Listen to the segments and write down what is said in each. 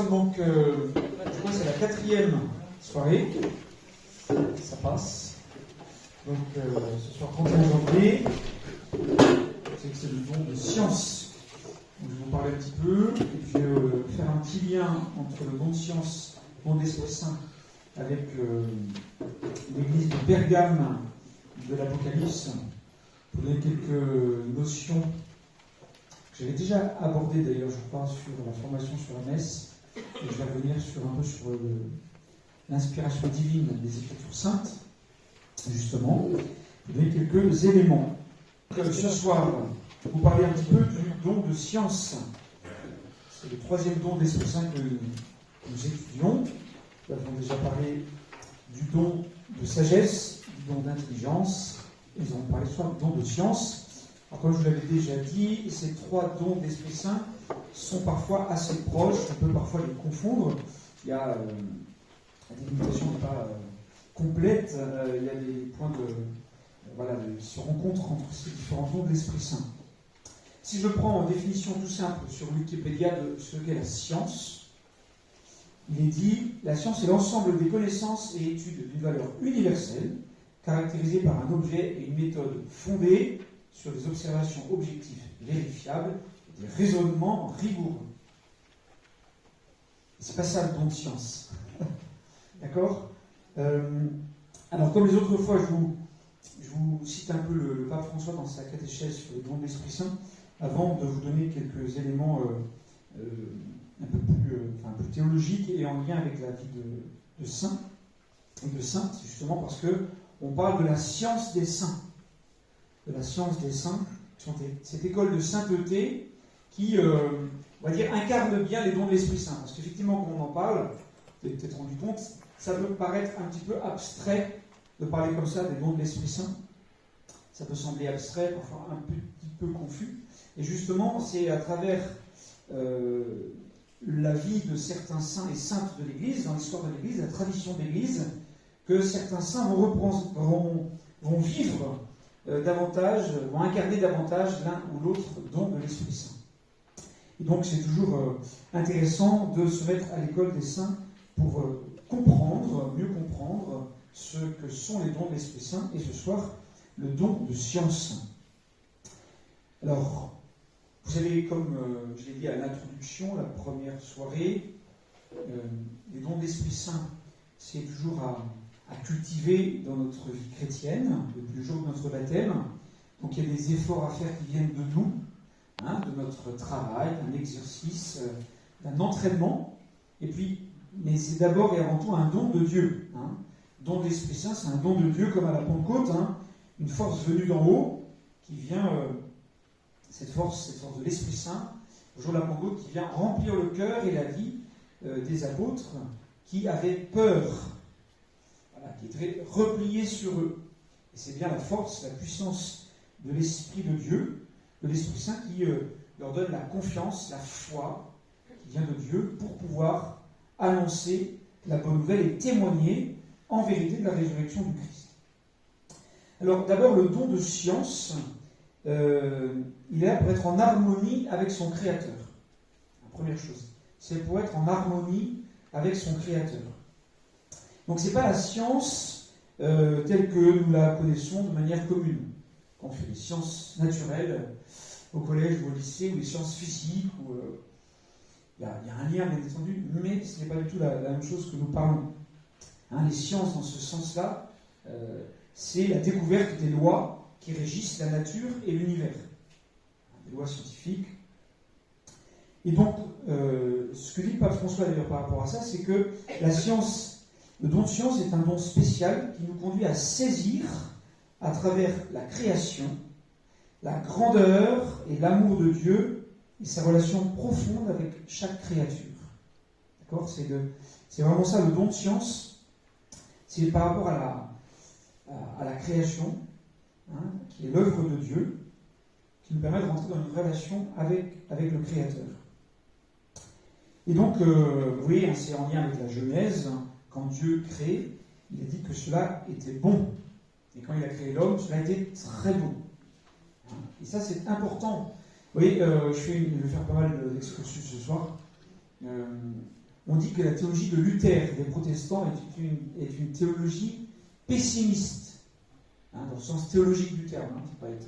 Donc, je crois que c'est la quatrième soirée, ça passe. Donc, ce soir 31 janvier, c'est le don de science. Donc, je vais vous parler un petit peu, et puis faire un petit lien entre le don de science, le don d'Esprit Saint, avec l'église de Pergame de l'Apocalypse, pour donner quelques notions que j'avais déjà abordées d'ailleurs, je crois, sur la formation sur la messe. Et je vais revenir un peu sur l'inspiration divine des Écritures saintes, justement, pour donner quelques éléments. Ce soir, je vais vous parler un petit peu du don de science. C'est le troisième don d'Esprit Saint que nous étudions. Nous avons déjà parlé du don de sagesse, du don d'intelligence, et nous avons parlé ce soir du don de science. Alors, comme je vous l'avais déjà dit, ces trois dons d'Esprit Saint sont parfois assez proches, on peut parfois les confondre. Il y a la délimitation n'est pas complète, il y a des points de se rencontrent entre ces différents dons de l'Esprit Saint. Si je prends en définition tout simple sur Wikipédia de ce qu'est la science, il est dit la science est l'ensemble des connaissances et études d'une valeur universelle, caractérisée par un objet et une méthode fondée sur des observations objectives vérifiables, des raisonnements rigoureux. C'est pas ça le don de science. D'accord ? Alors, comme les autres fois, je vous cite un peu le pape François dans sa catéchèse sur le don de l'Esprit Saint, avant de vous donner quelques éléments un peu plus théologiques et en lien avec la vie de saint et de sainte, justement parce que on parle de la science des saints. De la science des saints, cette école de sainteté qui, on va dire, incarne bien les dons de l'Esprit Saint. Parce qu'effectivement, quand on en parle, vous avez peut-être rendu compte, ça peut paraître un petit peu abstrait de parler comme ça des dons de l'Esprit Saint. Ça peut sembler abstrait, parfois un petit peu confus. Et justement, c'est à travers la vie de certains saints et saintes de l'Église, dans l'histoire de l'Église, la tradition de l'Église, que certains saints vont vivre davantage, vont incarner davantage l'un ou l'autre don de l'Esprit Saint. Et donc c'est toujours intéressant de se mettre à l'école des saints pour mieux comprendre ce que sont les dons de l'Esprit Saint, et ce soir, le don de science. Alors, vous savez, comme je l'ai dit à l'introduction, la première soirée, les dons de l'Esprit Saint, c'est toujours à cultiver dans notre vie chrétienne, depuis le jour de notre baptême. Donc il y a des efforts à faire qui viennent de nous, de notre travail, d'un exercice, d'un entraînement. Et puis, mais c'est d'abord et avant tout un don de Dieu. Don de l'Esprit Saint, c'est un don de Dieu comme à la Pentecôte, une force venue d'en haut qui vient, cette force de l'Esprit Saint, au jour de la Pentecôte, qui vient remplir le cœur et la vie des apôtres qui avaient peur, qui étaient repliés sur eux. Et c'est bien la force, la puissance de l'Esprit de Dieu, de l'Esprit Saint, qui leur donne la confiance, la foi qui vient de Dieu pour pouvoir annoncer la bonne nouvelle et témoigner en vérité de la résurrection du Christ. Alors d'abord, le don de science, il est là pour être en harmonie avec son Créateur. La première chose, c'est pour être en harmonie avec son Créateur. Donc ce n'est pas la science telle que nous la connaissons de manière commune. Quand on fait des sciences naturelles au collège ou au lycée, ou les sciences physiques, il y a un lien bien entendu, mais ce n'est pas du tout la même chose que nous parlons. Les sciences dans ce sens-là, c'est la découverte des lois qui régissent la nature et l'univers. Des lois scientifiques. Et donc, ce que dit le pape François d'ailleurs par rapport à ça, c'est que la science, le don de science est un don spécial qui nous conduit à saisir, à travers la création, la grandeur et l'amour de Dieu et sa relation profonde avec chaque créature. D'accord ? C'est vraiment ça le don de science. C'est par rapport à la création, qui est l'œuvre de Dieu, qui nous permet de rentrer dans une relation avec le Créateur. Et donc, vous voyez, c'est en lien avec la Genèse. Quand Dieu crée, il a dit que cela était bon. Et quand il a créé l'homme, cela était très bon. Et ça, c'est important. Vous voyez, je vais faire pas mal d'excursus ce soir. on dit que la théologie de Luther, des protestants, est une théologie pessimiste, dans le sens théologique du terme, il ne faut pas être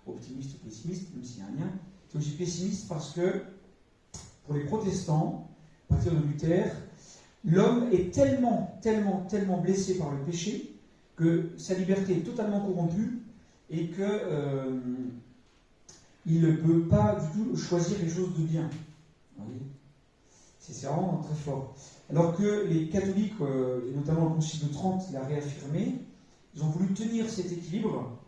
optimiste ou pessimiste, même s'il y a un lien. Théologie pessimiste parce que, pour les protestants, à partir de Luther, l'homme est tellement blessé par le péché que sa liberté est totalement corrompue et que il ne peut pas du tout choisir les choses de bien. Vous voyez, c'est vraiment très fort. Alors que les catholiques, et notamment le Concile de Trente, l'a réaffirmé, ils ont voulu tenir cet équilibre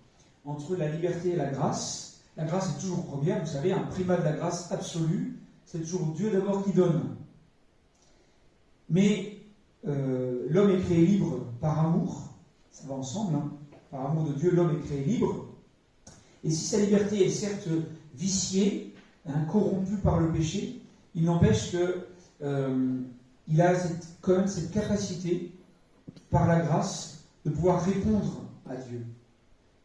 entre la liberté et la grâce. La grâce est toujours première, vous savez, un primat de la grâce absolue, c'est toujours Dieu d'abord qui donne. Mais l'homme est créé libre par amour, ça va ensemble, par amour de Dieu, l'homme est créé libre. Et si sa liberté est certes viciée, corrompue par le péché, il n'empêche qu'il a quand même cette capacité, par la grâce, de pouvoir répondre à Dieu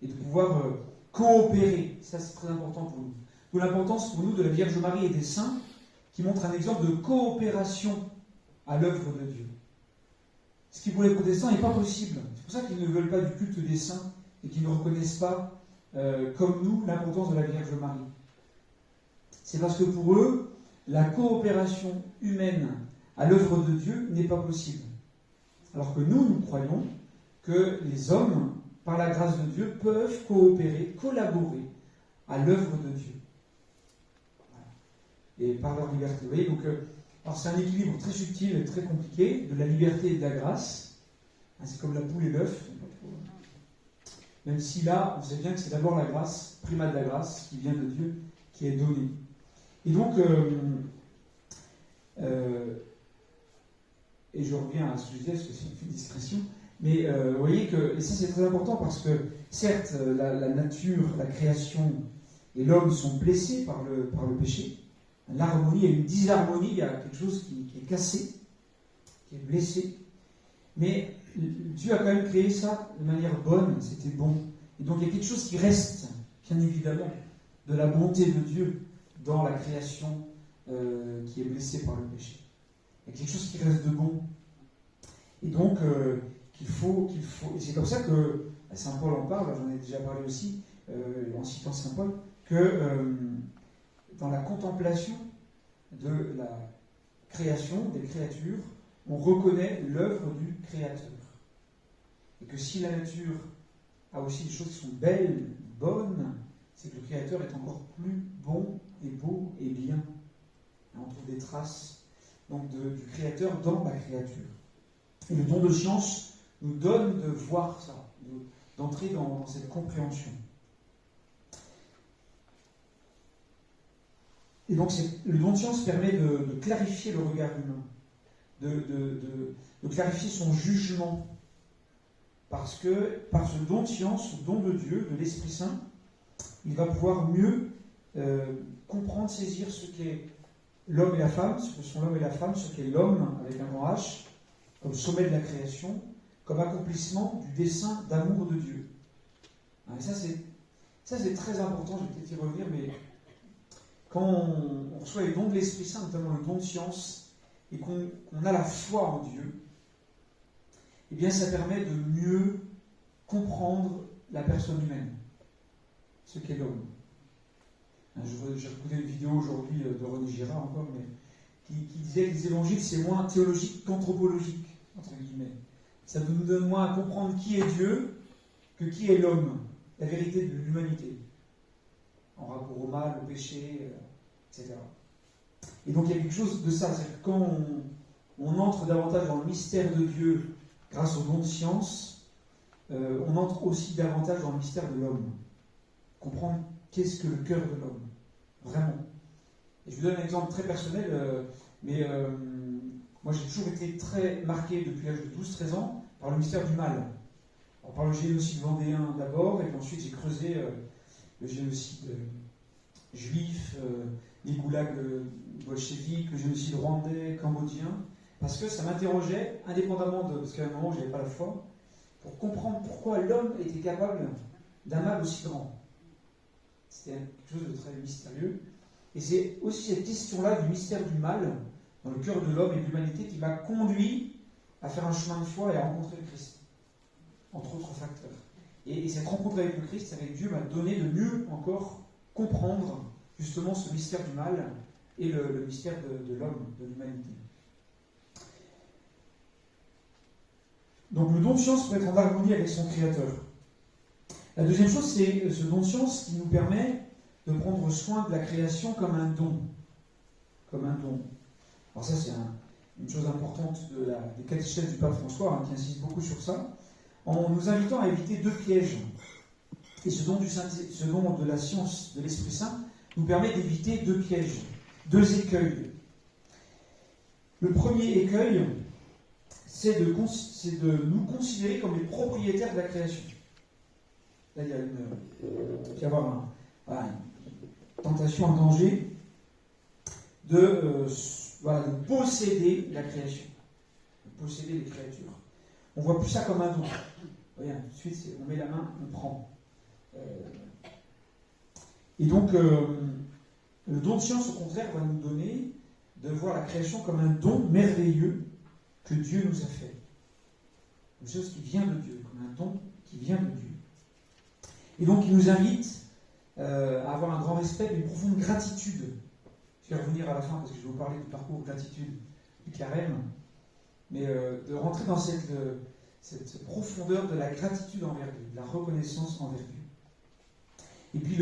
et de pouvoir coopérer. Ça, c'est très important pour nous. D'où l'importance pour nous de la Vierge Marie et des saints qui montrent un exemple de coopération à l'œuvre de Dieu. Ce qui pour les protestants n'est pas possible. C'est pour ça qu'ils ne veulent pas du culte des saints et qu'ils ne reconnaissent pas, comme nous, l'importance de la Vierge Marie. C'est parce que pour eux, la coopération humaine à l'œuvre de Dieu n'est pas possible. Alors que nous croyons que les hommes, par la grâce de Dieu, peuvent coopérer, collaborer à l'œuvre de Dieu. Voilà. Et par leur liberté. Vous voyez, donc, alors c'est un équilibre très subtil et très compliqué de la liberté et de la grâce. C'est comme la poule et l'œuf. Même si là, vous savez bien que c'est d'abord la grâce, primat de la grâce, qui vient de Dieu, qui est donnée. Et donc, et je reviens à ce que je disais, parce que c'est une discrétion, mais vous voyez que, et ça c'est très important parce que, certes, la nature, la création et l'homme sont blessés par le péché. L'harmonie, il y a une disharmonie, il y a quelque chose qui est cassé, qui est blessé. Mais Dieu a quand même créé ça de manière bonne, c'était bon. Et donc il y a quelque chose qui reste, bien évidemment, de la bonté de Dieu dans la création qui est blessée par le péché. Il y a quelque chose qui reste de bon. Et donc, qu'il faut. Et c'est comme ça que Saint Paul en parle, j'en ai déjà parlé aussi, en citant Saint Paul, que dans la contemplation de la création, des créatures, on reconnaît l'œuvre du Créateur. Et que si la nature a aussi des choses qui sont belles, bonnes, c'est que le Créateur est encore plus bon et beau et bien. Et on trouve des traces donc, du Créateur dans la créature. Et le don de science nous donne de voir ça, d'entrer dans cette compréhension. Et donc le don de science permet de clarifier le regard humain, de clarifier son jugement. Parce que par ce don de science, ce don de Dieu, de l'Esprit Saint, il va pouvoir mieux comprendre, saisir ce qu'est l'homme et la femme, ce que sont l'homme et la femme, ce qu'est l'homme avec un grand H, comme sommet de la création, comme accomplissement du dessein d'amour de Dieu. Et ça c'est très important, je vais peut-être y revenir, mais quand on reçoit les dons de l'Esprit Saint, notamment le don de science, et qu'on a la foi en Dieu, eh bien ça permet de mieux comprendre la personne humaine, ce qu'est l'homme. J'ai écouté une vidéo aujourd'hui de René Girard encore, mais qui disait que les évangiles c'est moins théologique qu'anthropologique, entre guillemets. Ça nous donne moins à comprendre qui est Dieu que qui est l'homme, la vérité de l'humanité, en rapport au mal, au péché, etc. Et donc il y a quelque chose de ça, c'est que quand on entre davantage dans le mystère de Dieu grâce au don de science, on entre aussi davantage dans le mystère de l'homme. Comprendre qu'est-ce que le cœur de l'homme, vraiment. Et je vous donne un exemple très personnel, mais moi j'ai toujours été très marqué depuis l'âge de 12-13 ans par le mystère du mal. Alors, par le génocide vendéen d'abord, et puis ensuite j'ai creusé le génocide juif, les goulags bolcheviques, le génocide rwandais, cambodgien, parce que ça m'interrogeait, indépendamment de... Parce qu'à un moment, je n'avais pas la foi, pour comprendre pourquoi l'homme était capable d'un mal aussi grand. C'était quelque chose de très mystérieux. Et c'est aussi cette question-là du mystère du mal, dans le cœur de l'homme et de l'humanité qui m'a conduit à faire un chemin de foi et à rencontrer le Christ, entre autres facteurs. Et cette rencontre avec le Christ, avec Dieu, m'a donné de mieux encore comprendre justement ce mystère du mal et le mystère de l'homme, de l'humanité. Donc le don de science peut être en harmonie avec son Créateur. La deuxième chose, c'est ce don de science qui nous permet de prendre soin de la création comme un don. Comme un don. Alors ça, c'est une chose importante des catéchèses du pape François, qui insiste beaucoup sur ça, en nous invitant à éviter deux pièges. Et ce don de la science de l'Esprit Saint nous permet d'éviter deux pièges, deux écueils. Le premier écueil, c'est de nous considérer comme les propriétaires de la création. Là, il va y avoir une tentation, un danger de posséder la création, de posséder les créatures. On ne voit plus ça comme un don. Vous voyez, tout de suite, on met la main, on prend. Et donc, le don de science, au contraire, va nous donner de voir la création comme un don merveilleux que Dieu nous a fait. Une chose qui vient de Dieu, comme un don qui vient de Dieu. Et donc, il nous invite à avoir un grand respect et une profonde gratitude. Je vais revenir à la fin parce que je vais vous parler du parcours de gratitude du carême, mais de rentrer dans cette profondeur de la gratitude envers Dieu, de la reconnaissance envers Dieu. Et puis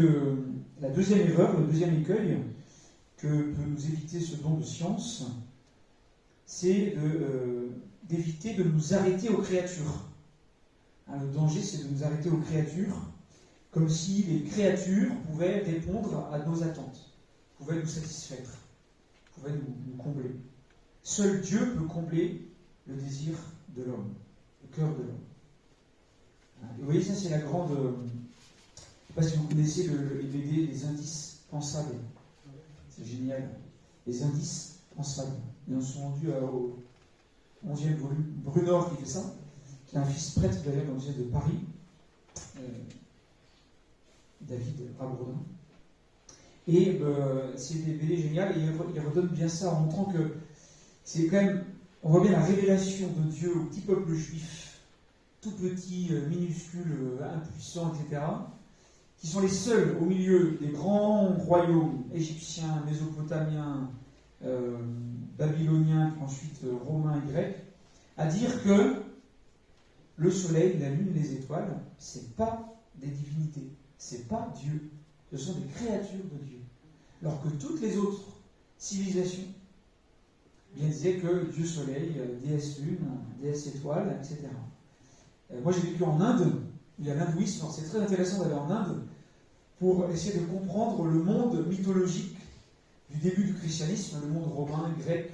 la deuxième erreur, le deuxième écueil que peut nous éviter ce don de science, c'est d'éviter de nous arrêter aux créatures. Le danger, c'est de nous arrêter aux créatures, comme si les créatures pouvaient répondre à nos attentes, pouvaient nous satisfaire, pouvaient nous combler. Seul Dieu peut combler le désir de l'homme, le cœur de l'homme. Et vous voyez, ça c'est la grande... je ne sais pas si vous connaissez les BD, les indices pensables. C'est génial. Les indices pensables. Ils en sont rendus au 11e volume. Brunor qui fait ça, qui est un fils prêtre d'ailleurs dans le musée de Paris. David Rabourdin. Et c'est des BD géniales, et il redonne bien ça en montrant que c'est quand même, on voit bien la révélation de Dieu au petit peuple juif, tout petit, minuscule, impuissant, etc., qui sont les seuls au milieu des grands royaumes égyptiens, mésopotamiens, babyloniens, puis ensuite romains et grecs, à dire que le soleil, la lune, les étoiles, c'est pas des divinités, c'est pas Dieu, ce sont des créatures de Dieu. Alors que toutes les autres civilisations bien disaient que Dieu soleil, déesse lune, déesse étoile, etc. Moi j'ai vécu en Inde, où il y a l'hindouisme, alors c'est très intéressant d'aller en Inde pour essayer de comprendre le monde mythologique du début du christianisme, le monde romain, grec,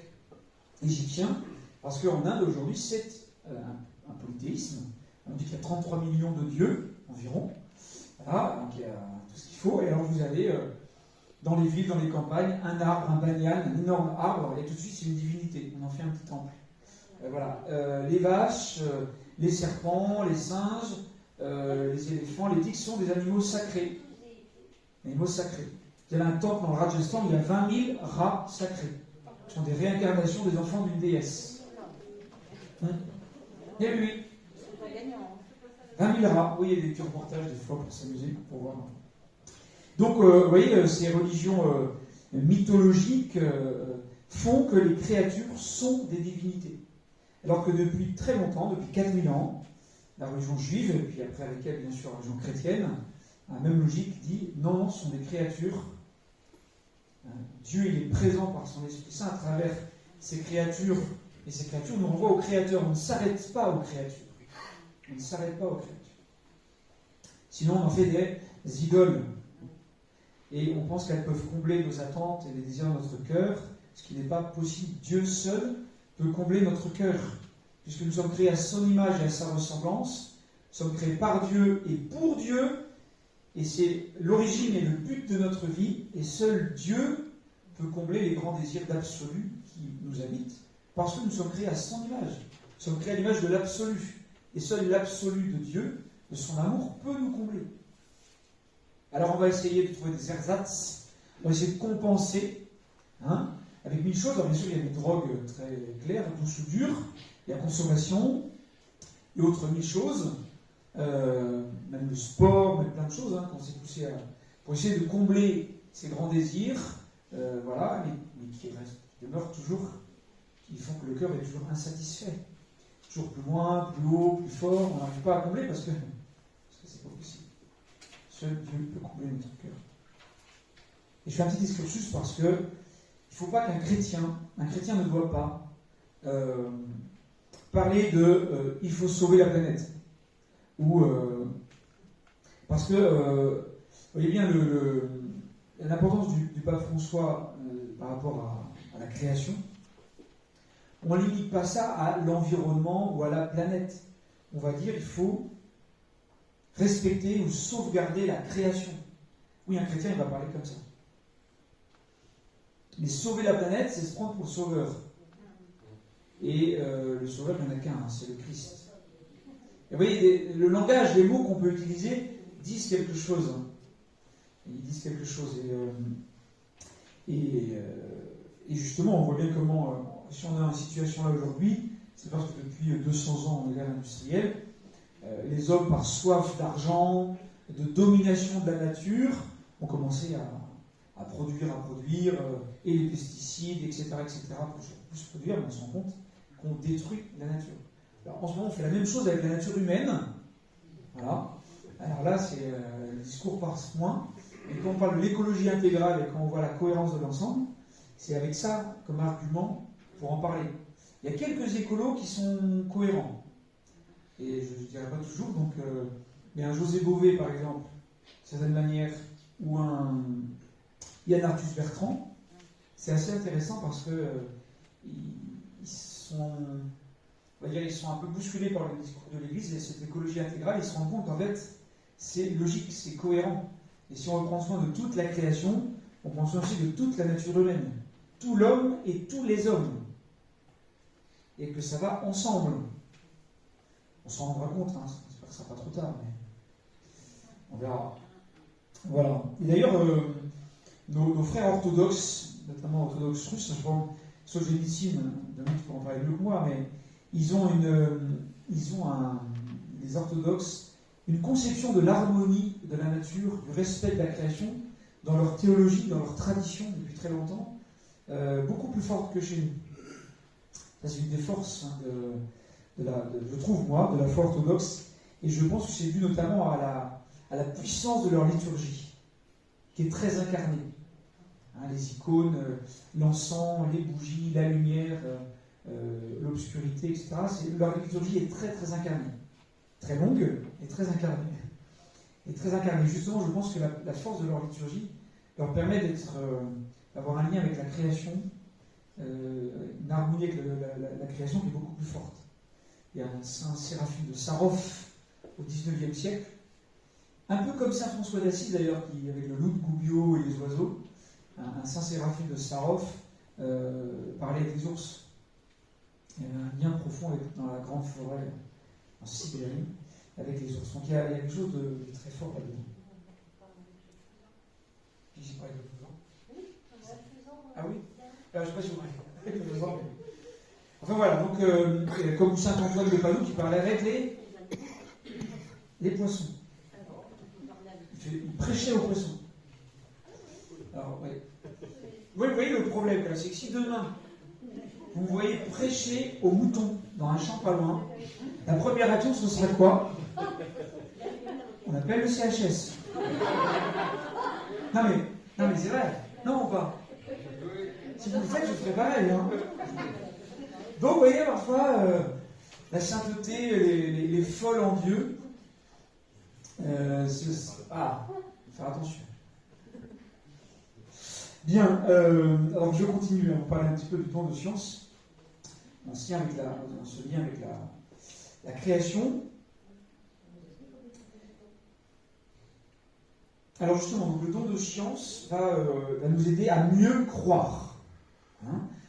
égyptien, parce qu'en Inde aujourd'hui c'est un polythéisme. On dit qu'il y a 33 millions de dieux environ. Voilà, donc il y a tout ce qu'il faut. Et alors vous allez dans les villes, dans les campagnes, un arbre, un banyan, un énorme arbre, et tout de suite c'est une divinité. On en fait un petit temple. Voilà. Les vaches, les serpents, les singes, les éléphants, les tigres sont des animaux sacrés. Animaux sacrés. Vous avez un temple dans le Rajasthan, il y a 20 000 rats sacrés. Ce sont des réincarnations des enfants d'une déesse. Et oui. 20 000 rats. Oui, il y a des petits reportages des fois pour s'amuser, pour voir. Donc, vous voyez, ces religions mythologiques font que les créatures sont des divinités. Alors que depuis très longtemps, depuis 4000 ans, la religion juive, et puis après avec elle, bien sûr, la religion chrétienne, la même logique dit non, ce sont des créatures. Dieu, il est présent par son Esprit Saint à travers ces créatures, et ces créatures nous renvoient au Créateur. On ne s'arrête pas aux créatures. On ne s'arrête pas aux créatures. Sinon, on en fait des idoles. Et on pense qu'elles peuvent combler nos attentes et les désirs de notre cœur, ce qui n'est pas possible. Dieu seul peut combler notre cœur, puisque nous sommes créés à son image et à sa ressemblance. Nous sommes créés par Dieu et pour Dieu, et c'est l'origine et le but de notre vie, et seul Dieu peut combler les grands désirs d'absolu qui nous habitent, parce que nous sommes créés à son image. Nous sommes créés à l'image de l'absolu. Et seul l'absolu de Dieu, de son amour, peut nous combler. Alors on va essayer de trouver des ersatz, on va essayer de compenser avec mille choses. Alors bien sûr, il y a des drogues très claires, douces ou dures, il y a consommation, et autres mille choses, même le sport, même plein de choses, qu'on s'est poussé pour essayer de combler ces grands désirs, voilà, mais qui demeurent toujours, qui font que le cœur est toujours insatisfait. Toujours plus loin, plus haut, plus fort, on n'arrive pas à combler parce que c'est pas possible. Seul Dieu peut combler notre cœur. Et je fais un petit excursus parce que il ne faut pas qu'un chrétien ne doit pas parler de il faut sauver la planète. Ou parce que vous voyez bien l'importance du pape François par rapport à la création. On ne limite pas ça à l'environnement ou à la planète. On va dire il faut respecter ou sauvegarder la création. Oui, un chrétien, il va parler comme ça. Mais sauver la planète, c'est se prendre pour le sauveur. Et le sauveur, il n'y en a qu'un, c'est le Christ. Et vous voyez, le langage, les mots qu'on peut utiliser disent quelque chose. Ils disent quelque chose. Et justement, on voit bien comment, si on a une situation là aujourd'hui, c'est parce que depuis 200 ans, on est l'ère industrielle, les hommes, par soif d'argent, de domination de la nature, ont commencé à produire, et les pesticides, etc., pour plus produire, mais on se rend compte qu'on détruit la nature. Alors, en ce moment, on fait la même chose avec la nature humaine. Voilà. Alors là, c'est le discours passe moins. Et quand on parle de l'écologie intégrale et quand on voit la cohérence de l'ensemble, c'est avec ça comme argument pour en parler. Il y a quelques écolos qui sont cohérents. Et je ne dirais pas toujours, donc, mais un José Bové, par exemple, d'une certaine manière, ou un Yann Arthus Bertrand, c'est assez intéressant parce que ils sont un peu bousculés par le discours de l'Église et cette écologie intégrale, ils se rendent compte qu'en fait, c'est logique, c'est cohérent. Et si on prend soin de toute la création, on prend soin aussi de toute la nature humaine, tout l'homme et tous les hommes. Et que ça va ensemble. On s'en rendra compte, j'espère que ça ne sera pas trop tard, mais on verra. Voilà. Et d'ailleurs, nos frères orthodoxes, notamment orthodoxes russes, je pense, Solzhenitsyn, Dominique pour en parler mieux que moi, mais ils ont les orthodoxes, une conception de l'harmonie de la nature, du respect de la création, dans leur théologie, dans leur tradition depuis très longtemps, beaucoup plus forte que chez nous. Ça, c'est une des forces je trouve moi, de la foi orthodoxe, et je pense que c'est dû notamment à la puissance de leur liturgie, qui est très incarnée. Les icônes, l'encens, les bougies, la lumière, l'obscurité, etc. Leur liturgie est très très incarnée. Très longue et très incarnée. Et très incarnée. Justement, je pense que la force de leur liturgie leur permet d'avoir un lien avec la création, une harmonie avec la création qui est beaucoup plus forte. Il y a un saint Séraphine de Sarov au XIXe siècle, un peu comme saint François d'Assise d'ailleurs, qui avec le loup de Gubbio et les oiseaux, un saint Séraphine de Sarov parlait des ours. Il y avait un lien profond dans la grande forêt en Sibérie avec les ours. Donc il y a quelque chose de très fort là-dedans. Qui j'ai parlé de vous? Ah oui? Je ne sais pas si vous parlez. Enfin voilà, donc comme saint Antoine de Padoue qui parlait avec les poissons. Il prêchait aux poissons. Alors, oui. Oui, vous voyez le problème, c'est que si demain, vous voyez prêcher aux moutons dans un champ pas loin, la première action, ce serait quoi? On appelle le CHS. Non mais c'est vrai. Non ou pas? Si vous le faites, je ferai pareil. Donc, vous voyez, parfois, la sainteté, les folles en Dieu, faire attention. Bien, alors je continue, on parle un petit peu du don de science. On se lien avec la création. Alors justement, le don de science va nous aider à mieux croire,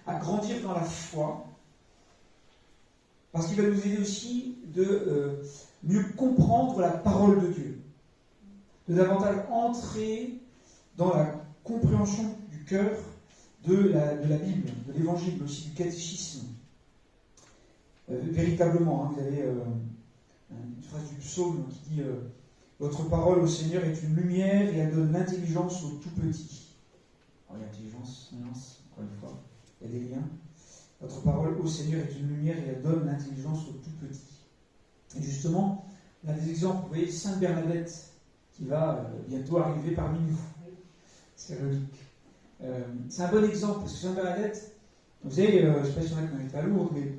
à grandir dans la foi, parce qu'il va nous aider aussi de mieux comprendre la parole de Dieu, de davantage entrer dans la compréhension du cœur de la Bible, de l'Évangile, mais aussi du catéchisme. Véritablement, hein, vous avez une phrase du psaume qui dit votre parole au Seigneur est une lumière et elle donne l'intelligence aux tout petits. Alors, l'intelligence, encore une fois, il y a des liens. Votre parole au Seigneur est une lumière et elle donne l'intelligence aux tout petits. Et justement, on a des exemples. Vous voyez, Sainte Bernadette, qui va bientôt arriver parmi nous. C'est logique. C'est un bon exemple, parce que Sainte Bernadette, vous savez, je ne sais pas si on a connaît à Lourdes, mais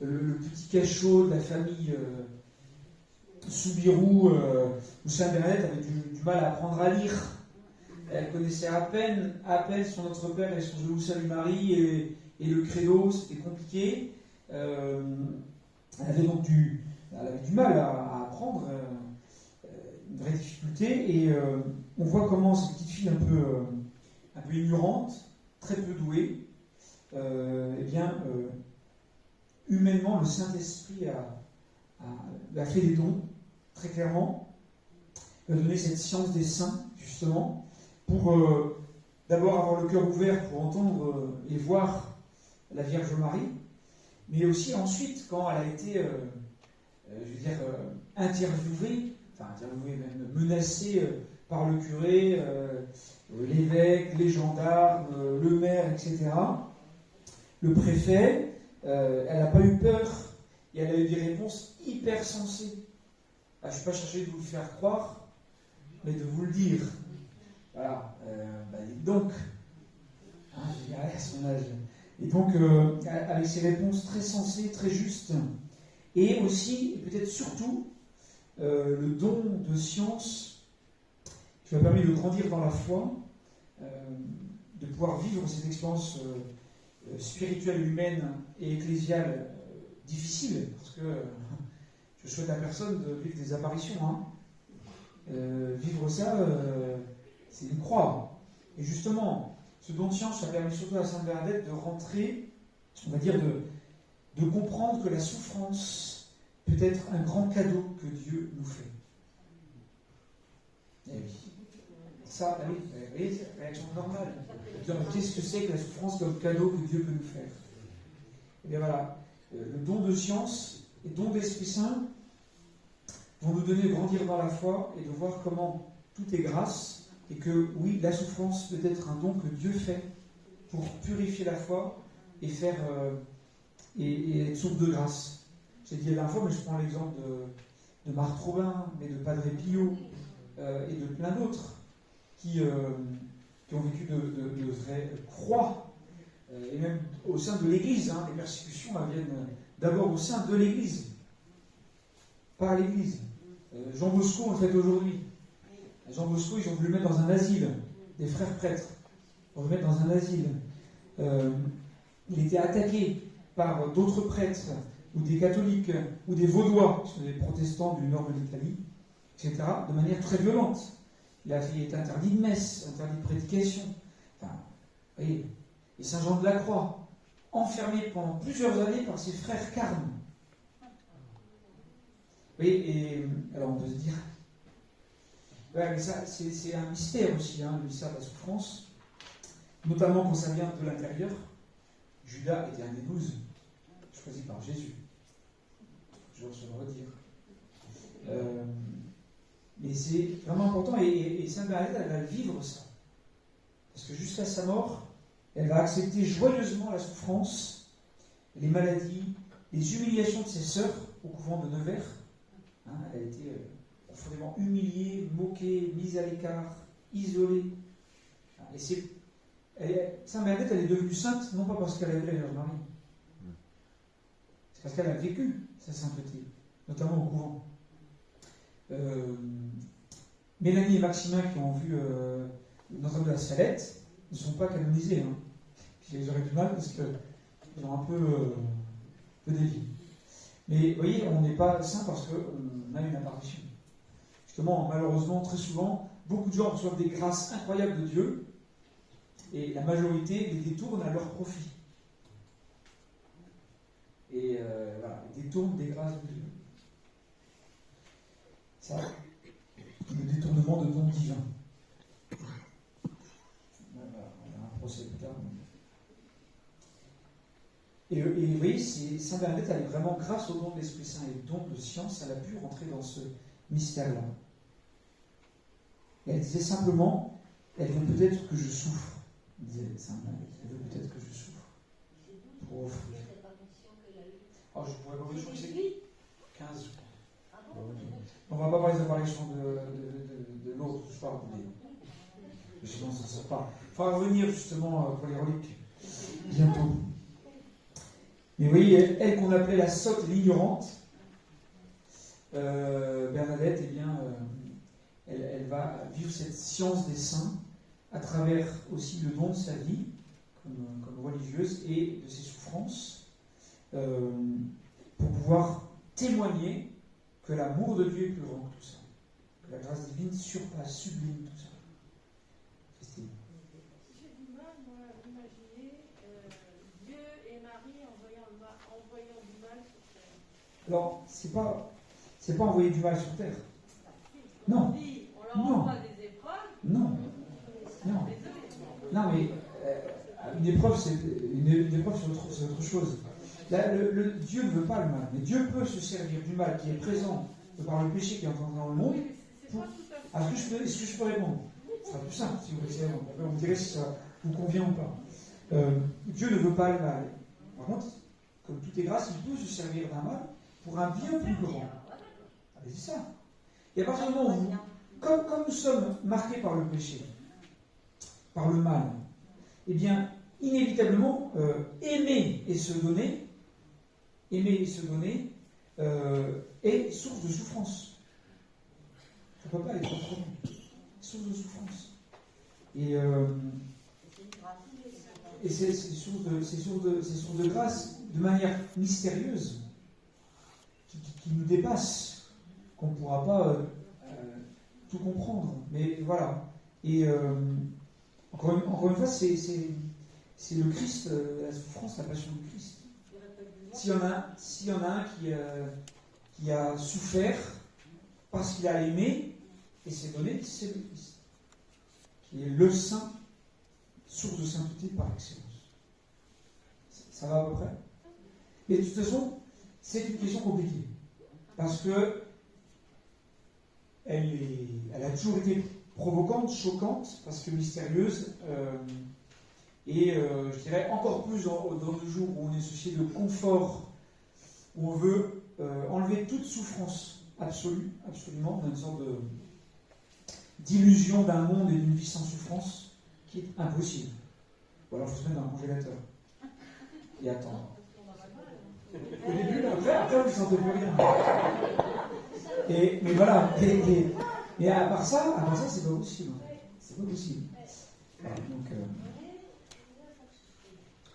le petit cachot de la famille Soubirous, où Sainte Bernadette avait du mal à apprendre à lire. Elle connaissait à peine son Notre Père et son Je vous salue Marie, et le credo, c'était compliqué. Elle avait donc du mal à apprendre, une vraie difficulté, et on voit comment cette petite fille un peu ignorante, très peu douée, humainement, le Saint-Esprit a fait des dons, très clairement. Il a donné cette science des saints, justement, pour d'abord avoir le cœur ouvert pour entendre et voir la Vierge Marie, mais aussi ensuite, quand elle a été, interviewée, même menacée par le curé, l'évêque, les gendarmes, le maire, etc., le préfet, elle n'a pas eu peur et elle a eu des réponses hyper sensées. Je ne suis pas cherché de vous le faire croire, mais de vous le dire. Voilà, dites donc, à son âge. Et donc, avec ces réponses très sensées, très justes, et aussi, et peut-être surtout, le don de science qui m'a permis de grandir dans la foi, de pouvoir vivre cette expérience spirituelle, humaine et ecclésiale difficile, parce que je souhaite à personne de vivre des apparitions. Vivre ça, c'est une croix. Et justement, ce don de science a permis surtout à Sainte Bernadette de rentrer, on va dire, de comprendre que la souffrance peut être un grand cadeau que Dieu nous fait. Et oui. Ça, oui, c'est la réaction normale. Qu'est-ce que c'est que la souffrance comme cadeau que Dieu peut nous faire? Et bien voilà, le don de science et le don de l'Esprit Saint vont nous donner de grandir dans la foi et de voir comment tout est grâce, et que oui, la souffrance peut être un don que Dieu fait pour purifier la foi et faire et être source de grâce. J'ai dit la dernière fois, mais je prends l'exemple de Marthe Robin, mais de Padre Pio et de plein d'autres qui ont vécu de vraies croix, et même au sein de l'Église. Les persécutions viennent d'abord au sein de l'Église, par l'Église. Jean Bosco, on le fait aujourd'hui. Jean Bosco, ils ont voulu le mettre dans un asile, des frères prêtres. Ils vont le mettre dans un asile. Il était attaqué par d'autres prêtres, ou des catholiques, ou des vaudois, qui sont des protestants du nord de l'Italie, etc., de manière très violente. Il a été interdit de messe, interdit de prédication. Vous voyez, et Saint Jean de la Croix, enfermé pendant plusieurs années par ses frères carmes. Vous voyez, et alors on peut se dire, mais ça, c'est un mystère aussi, le mystère de la souffrance, notamment quand ça vient de l'intérieur. Judas était un des 12, choisi par Jésus. Je vais le redire. Mais c'est vraiment important, et Sainte Bernadette, elle va vivre ça. Parce que jusqu'à sa mort, elle va accepter joyeusement la souffrance, les maladies, les humiliations de ses sœurs au couvent de Nevers. Elle a été profondément humiliée, moquée, mise à l'écart, isolée. Et Sainte Bernadette, elle est devenue sainte, non pas parce qu'elle a vu la Vierge Marie, c'est parce qu'elle a vécu sa sainteté, notamment au couvent. Mélanie et Maximin qui ont vu Notre-Dame de la Salette ne sont pas canonisés. Ils auraient du mal parce qu'ils ont un peu dévié. Mais vous voyez, on n'est pas saint parce qu'on a une apparition. Justement, malheureusement, très souvent, beaucoup de gens reçoivent des grâces incroyables de Dieu et la majorité les détournent à leur profit. Et ils détournent des grâces de Dieu. Ça, le détournement de dons divins. On a un procès plus tard. vous voyez, Sainte Bernadette, elle est vraiment, grâce au don de l'Esprit Saint et au don de science, elle a pu rentrer dans ce mystère-là. Et elle disait simplement, elle veut peut-être que je souffre, disait Sainte Bernadette, elle veut peut-être que je souffre. Pour offrir. Oh, je pourrais pas vous dire, je crois que c'est 15, je crois. On ne va pas parler des apparitions de l'autre, je parle mais sinon ça ne sort pas. Il faudra revenir justement pour les reliques bientôt. Mais vous voyez, elle qu'on appelait la sotte, l'ignorante, Bernadette, eh bien, elle va vivre cette science des saints à travers aussi le don de sa vie comme religieuse et de ses souffrances pour pouvoir témoigner que l'amour de Dieu est plus grand que tout ça, que la grâce divine surpasse, sublime tout ça. Christine. J'ai du mal, moi, à imaginer Dieu et Marie envoyant du mal sur terre. Alors, c'est pas envoyer du mal sur terre. Non. On leur envoie des épreuves. Non. Non, mais une épreuve, c'est autre chose. Là, Dieu ne veut pas le mal, mais Dieu peut se servir du mal qui est présent par le péché qui est entré dans le monde. Est-ce que je peux répondre? Ce sera plus simple si vous voulez répondre. Après, vous me direz si ça vous convient ou pas. Dieu ne veut pas le mal. Par contre, comme tout est grâce, il peut se servir d'un mal pour un bien plus grand. Ah, mais c'est ça. Et à partir du moment où, comme nous sommes marqués par le péché, par le mal, eh bien, inévitablement, aimer et se donner est source de souffrance. Ça ne peut pas être autrement. Source de souffrance. Et c'est source de grâce de manière mystérieuse qui nous dépasse, qu'on ne pourra pas tout comprendre. Mais voilà. Et encore une fois, c'est le Christ, la souffrance, la passion du Christ. S'il y en a un qui a souffert parce qu'il a aimé et s'est donné, c'est le Christ, qui est le saint, source de sainteté par excellence. Ça va à peu près? Mais de toute façon, c'est une question compliquée. Parce que elle a toujours été provocante, choquante, parce que mystérieuse, et je dirais encore plus dans le jour où on est soucié de confort, où on veut enlever toute souffrance absolue, absolument, dans une sorte d'illusion d'un monde et d'une vie sans souffrance qui est impossible. Ou alors il faut se mettre dans un congélateur et attendre. Au début, après vous ne sentez plus rien. Mais voilà. Et à part ça, c'est pas possible. C'est pas possible. Voilà, donc,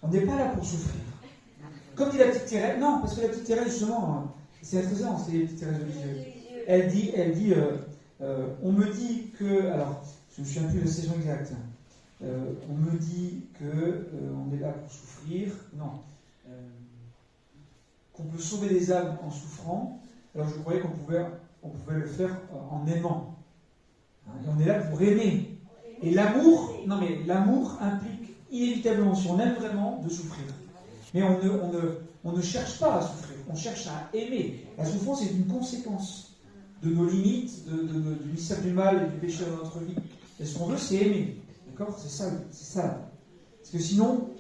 on n'est pas là pour souffrir. Comme dit la petite Thérèse, non, parce que la petite Thérèse, justement, c'est intéressant, c'est les petites Thérèse religieuses. Elle dit, on me dit que, alors, je ne me souviens plus de la saison exacte, on me dit qu'on est là pour souffrir, non, qu'on peut sauver des âmes en souffrant, alors je croyais qu'on pouvait le faire en aimant. Et on est là pour aimer. Et l'amour implique inévitablement, si on aime vraiment, de souffrir. Mais on ne cherche pas à souffrir, on cherche à aimer. La souffrance est une conséquence de nos limites, du mystère du mal et du péché dans notre vie. Et ce qu'on veut, c'est aimer. D'accord? C'est ça. Parce que sinon,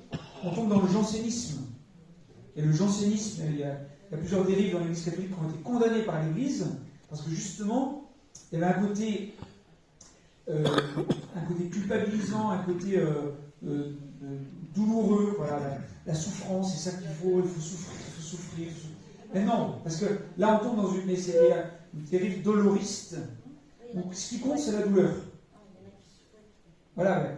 on tombe dans le jansénisme. Et le jansénisme, il y a plusieurs dérives dans l'Église catholique qui ont été condamnées par l'Église, parce que justement, il y avait un côté culpabilisant, un côté douloureux, voilà, la souffrance, c'est ça qu'il faut souffrir. Mais non, parce que là on tombe dans une dérive doloriste, où ce qui compte c'est la douleur. Voilà, ouais.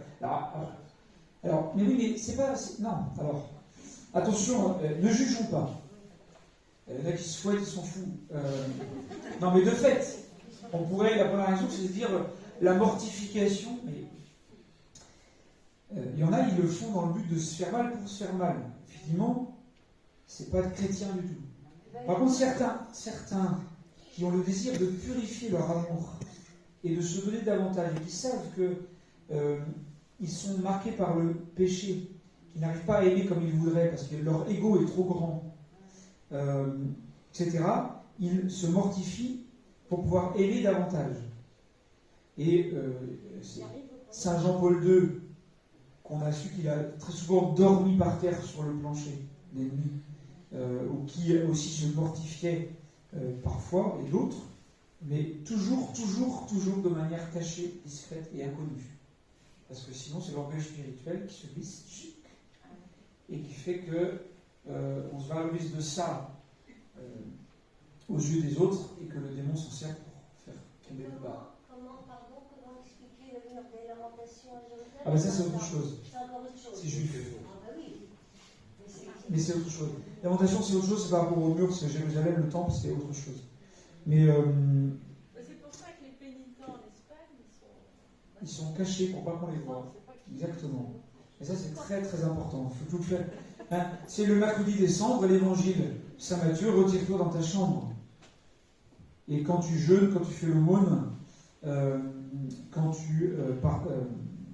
Alors, mais oui, mais c'est pas... Non, alors, attention, ne jugeons pas. Il y en a qui se fouettent, ils s'en foutent. Non, mais de fait, la première raison, c'est de dire la mortification, mais il y en a, ils le font dans le but de se faire mal pour se faire mal. Effectivement, c'est pas chrétien du tout. Par contre, certains qui ont le désir de purifier leur amour et de se donner davantage, et qui savent qu'ils sont marqués par le péché, qui n'arrivent pas à aimer comme ils voudraient parce que leur ego est trop grand, etc., ils se mortifient pour pouvoir aimer davantage. Et Saint Jean-Paul II, qu'on a su qu'il a très souvent dormi par terre sur le plancher des nuits, ou qui aussi se mortifiait parfois, et d'autres, mais toujours de manière cachée, discrète et inconnue. Parce que sinon, c'est l'orgueil spirituel qui se glisse et qui fait que on se valorise de ça aux yeux des autres et que le démon s'en sert pour faire tomber le bas. Comment expliquer le livre des Lamentations à Jérusalem? Ah ben ça, c'est autre chose. C'est encore autre chose. C'est juif. Ah ben oui. Mais c'est autre chose. Lamentation, c'est autre chose, c'est par rapport au mur, parce que Jérusalem, le temple, c'est autre chose. Mais c'est pour ça que les pénitents en Espagne, ils sont cachés pour pas qu'on les voit. Exactement. Et ça, c'est très très important. Il faut tout le faire. Hein, c'est le mercredi des cendres, l'évangile. Saint Matthieu, retire-toi dans ta chambre. Et quand tu jeûnes, quand tu fais l'aumône, quand tu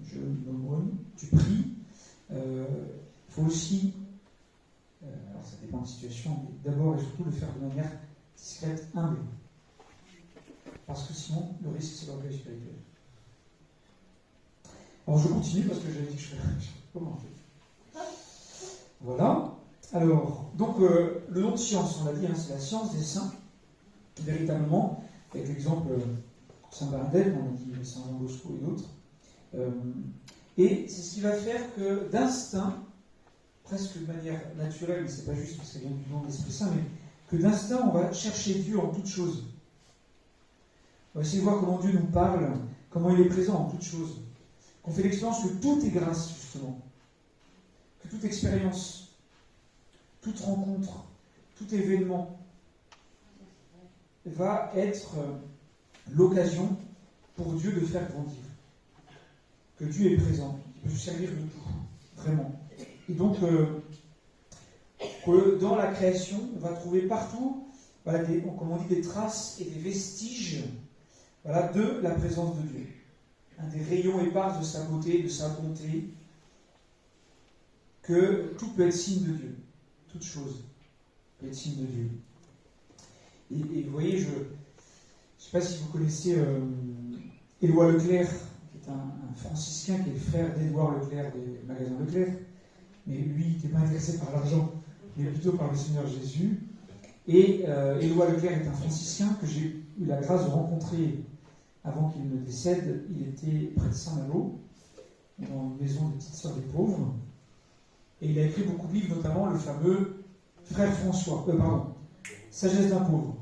jeûnes, l'aumône, tu pries, il faut aussi, alors ça dépend de la situation, mais d'abord et surtout le faire de manière discrète, humble. Parce que sinon, le risque, c'est l'orgueil spirituel. Alors je continue parce que j'avais dit que je ferais comment en fait. Voilà. Alors, donc le don de science, on l'a dit, hein, c'est la science des saints, véritablement, avec l'exemple Saint Bernadette, on a dit Saint Jean Bosco et d'autres. Et c'est ce qui va faire que d'instinct, presque de manière naturelle, mais c'est pas juste parce que ça vient du nom de l'Esprit Saint, mais que d'instinct, on va chercher Dieu en toutes choses. On va essayer de voir comment Dieu nous parle, comment il est présent en toutes choses. Qu'on fait l'expérience que tout est grâce, justement. Que toute expérience, toute rencontre, tout événement va être l'occasion pour Dieu de faire grandir. Que Dieu est présent, qu'il peut se servir de tout, vraiment. Et donc, que dans la création, on va trouver partout, voilà, comme on dit, des traces et des vestiges, voilà, de la présence de Dieu. Des rayons épars de sa beauté, de sa bonté, que tout peut être signe de Dieu. Toute chose peut être signe de Dieu. Et vous voyez, je ne sais pas si vous connaissez Éloi Leclerc, qui est un franciscain, qui est le frère d'Édouard Leclerc des magasins Leclerc, mais lui, il n'était pas intéressé par l'argent, mais plutôt par le Seigneur Jésus. Et Éloi Leclerc est un franciscain que j'ai eu la grâce de rencontrer avant qu'il ne décède. Il était près de Saint-Malo, dans une maison des petites sœurs des pauvres. Et il a écrit beaucoup de livres, notamment le fameux Frère François, Sagesse d'un pauvre.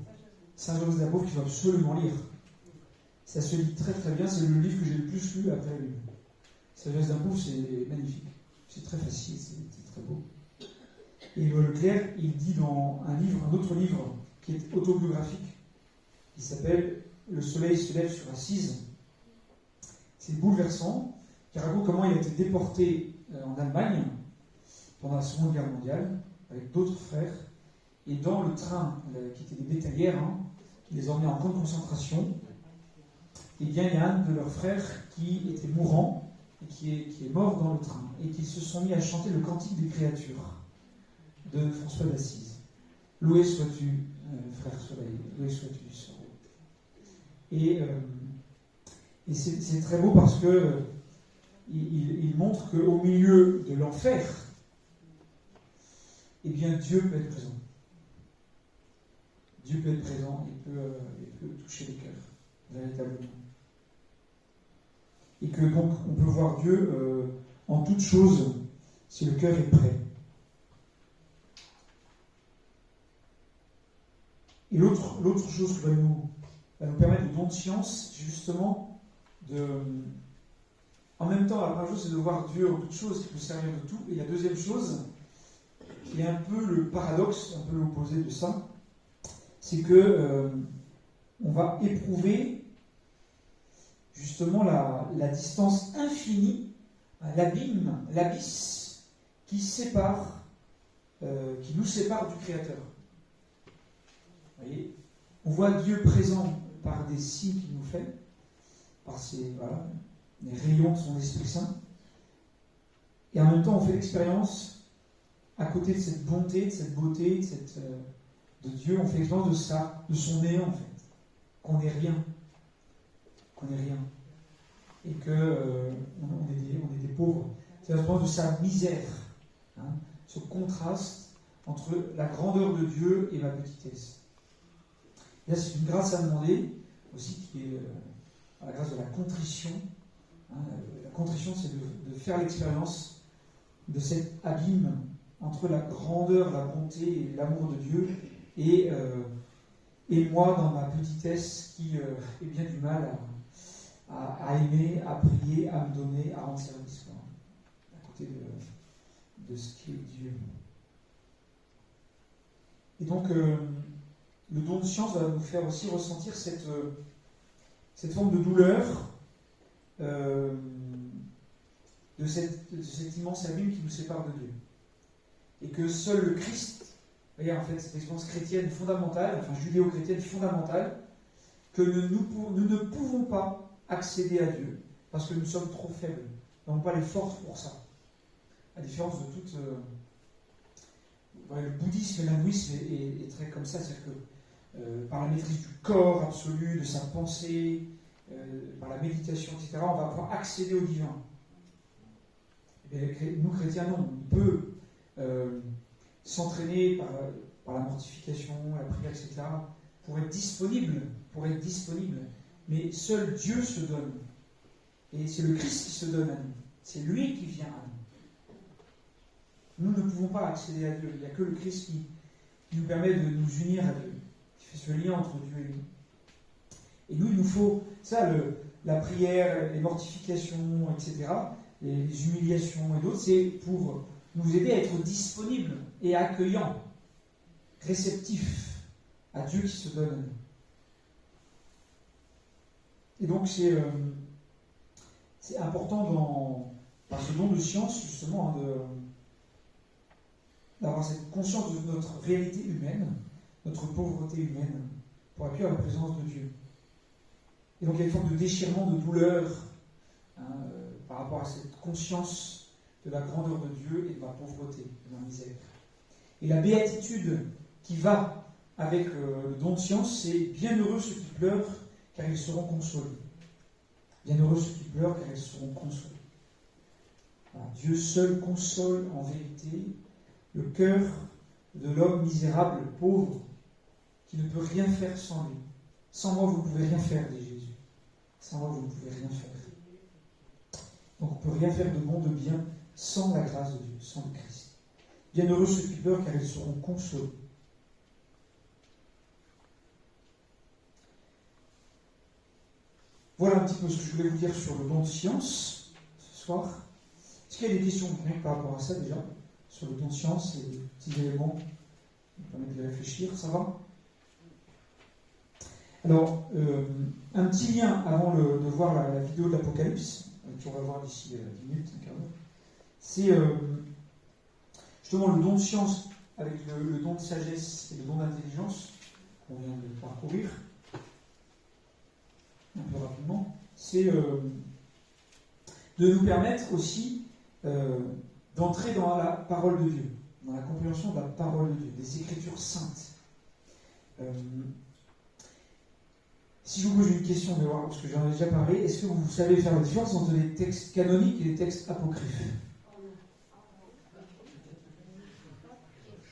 Sagesse d'un pauvre qu'il faut absolument lire. Ça se lit très très bien, c'est le livre que j'ai le plus lu après lui. Sagesse d'un pauvre, c'est magnifique. C'est très facile, c'est très beau. Et Leclerc, il dit dans un autre livre qui est autobiographique, qui s'appelle Le soleil se lève sur Assise. C'est bouleversant, qui raconte comment il a été déporté en Allemagne pendant la Seconde Guerre mondiale, avec d'autres frères, et dans le train, qui était des bétaillères, qui les emmenait en camp de concentration, eh bien, il y a un de leurs frères qui était mourant, et qui est mort dans le train, et qui se sont mis à chanter le Cantique des créatures de François d'Assise. Loué sois-tu, frère soleil, loué sois-tu, sœur. Et c'est très beau parce que il montre qu'au milieu de l'enfer, eh bien Dieu peut être présent. Dieu peut être présent, il peut toucher les cœurs, véritablement. Et que donc on peut voir Dieu en toute chose si le cœur est prêt. Et l'autre chose qui va nous permettre le don de science, c'est justement en même temps, la première chose, c'est de voir Dieu en toute chose qui peut servir de tout. Et la deuxième chose, qui est un peu le paradoxe, un peu l'opposé de ça, c'est que on va éprouver justement la distance infinie, l'abîme, l'abysse qui nous sépare du Créateur. Vous voyez, on voit Dieu présent par des signes qu'il nous fait, par les rayons de son Esprit Saint. Et en même temps, on fait l'expérience, à côté de cette bonté, de cette beauté, de Dieu, on fait l'expérience de ça, de son néant en fait. Qu'on n'est rien. Qu'on n'est rien. Et que on est des pauvres. C'est l'expérience de sa misère. Hein, ce contraste entre la grandeur de Dieu et ma petitesse. Et là, c'est une grâce à demander, aussi, qui est la grâce de la contrition. Hein, la contrition, c'est de faire l'expérience de cet abîme entre la grandeur, la bonté et l'amour de Dieu et moi, dans ma petitesse, qui ai bien du mal à aimer, à prier, à me donner, à rendre service, quoi, à côté de ce qui est Dieu. Et donc, le don de science va nous faire aussi ressentir cette forme de douleur de cet immense abîme qui nous sépare de Dieu. Et que seul le Christ, voyez, en fait, cette expérience chrétienne fondamentale, enfin judéo-chrétienne fondamentale, que nous ne pouvons pas accéder à Dieu, parce que nous sommes trop faibles. Nous n'avons pas les forces pour ça. À la différence de toute... le bouddhisme et l'hindouisme est très comme ça, c'est-à-dire que par la maîtrise du corps absolu, de sa pensée, par la méditation, etc., on va pouvoir accéder au divin. Et nous, chrétiens, non. On peut s'entraîner par la mortification, la prière, etc., pour être disponible, mais seul Dieu se donne. Et c'est le Christ qui se donne à nous. C'est lui qui vient à nous. Nous ne pouvons pas accéder à Dieu. Il n'y a que le Christ qui nous permet de nous unir à Dieu, qui fait ce lien entre Dieu et nous. Et nous, il nous faut ça, la prière, les mortifications, etc., les humiliations et d'autres, c'est pour nous aider à être disponibles et accueillants, réceptifs à Dieu qui se donne à nous. Et donc, c'est important par ce don de science, justement, d'avoir cette conscience de notre réalité humaine, notre pauvreté humaine, pour accueillir la présence de Dieu. Et donc il y a une forme de déchirement, de douleur, par rapport à cette conscience de la grandeur de Dieu et de ma pauvreté, de ma misère. Et la béatitude qui va avec le don de science, c'est « Bienheureux ceux qui pleurent, car ils seront consolés ». Bienheureux ceux qui pleurent, car ils seront consolés. Voilà. Dieu seul console en vérité le cœur de l'homme misérable, pauvre, qui ne peut rien faire sans lui. Sans moi, vous ne pouvez rien faire, dit Jésus. Sans moi, vous ne pouvez rien faire. Donc, on ne peut rien faire de bon, de bien, sans la grâce de Dieu, sans le Christ. Bienheureux ceux qui pleurent, car ils seront consolés. Voilà un petit peu ce que je voulais vous dire sur le don de science, ce soir. Est-ce qu'il y a des questions par rapport à ça, déjà, sur le don de science et des petits éléments qui permettent de réfléchir? Ça va? Alors, un petit lien avant de voir la vidéo de l'Apocalypse, qu'on va voir d'ici 10 minutes, un quart d'heure. C'est justement le don de science avec le don de sagesse et le don d'intelligence qu'on vient de parcourir un peu rapidement. C'est de nous permettre aussi d'entrer dans la parole de Dieu, dans la compréhension de la parole de Dieu, des Écritures saintes. Si je vous pose une question, vous allez voir, parce que j'en ai déjà parlé, est-ce que vous savez faire la différence entre les textes canoniques et les textes apocryphes?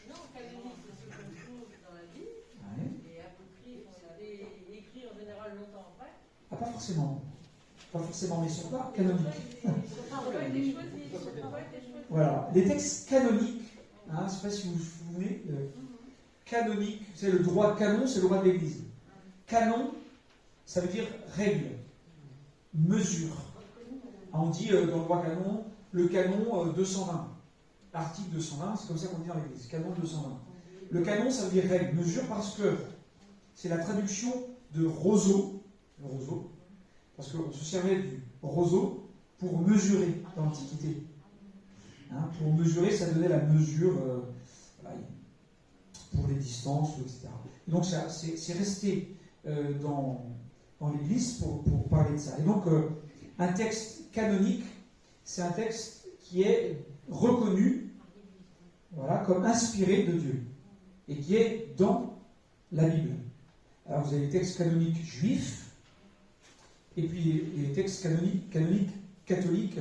Non, canonique, c'est ce qu'on trouve dans la Bible. Ouais. Et apocryphe, on l'avait écrit en général longtemps après. Ah, pas forcément. Pas forcément, mais ils ne sont pas canoniques. Ils n'ont pas été choisis. Voilà. Les textes canoniques, je ne sais pas si vous vous souvenez, canonique, c'est le droit canon, c'est le droit de l'Église. Canon, ça veut dire règle, mesure. On dit dans le droit canon, le canon 220. Article 220, c'est comme ça qu'on dit dans l'Église, canon 220. Le canon, ça veut dire règle, mesure, parce que c'est la traduction de roseau, le roseau, parce qu'on se servait du roseau pour mesurer dans l'Antiquité. Pour mesurer, ça donnait la mesure pour les distances, etc. Et donc, c'est resté dans l'Église pour parler de ça. Et donc, un texte canonique, c'est un texte qui est reconnu, voilà, comme inspiré de Dieu, et qui est dans la Bible. Alors vous avez les textes canoniques juifs, et puis les textes canoniques catholiques,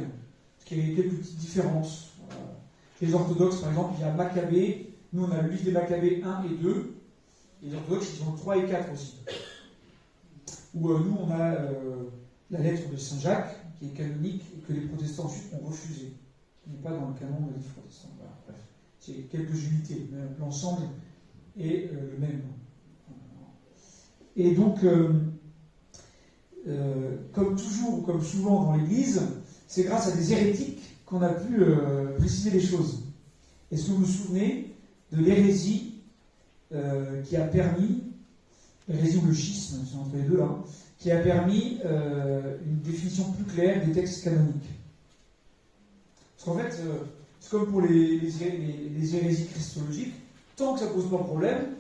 qui a quelques petites différences. Voilà. Chez les orthodoxes, par exemple, il y a Maccabée, nous on a le livre des Maccabées 1 et 2, et les orthodoxes, ils ont 3 et 4 aussi. Ou nous on a la lettre de Saint Jacques, qui est canonique, et que les protestants ensuite ont refusé, qui n'est pas dans le canon de livre protestant. Voilà, bref. C'est quelques unités, mais l'ensemble est le même. Et donc, comme toujours, ou comme souvent dans l'Église, c'est grâce à des hérétiques qu'on a pu préciser les choses. Est-ce que vous vous souvenez de l'hérésie qui a permis, l'hérésie ou le schisme, c'est entre les deux là, qui a permis une définition plus claire des textes canoniques? Parce qu'en fait, c'est comme pour les hérésies christologiques, tant que ça ne pose pas de problème,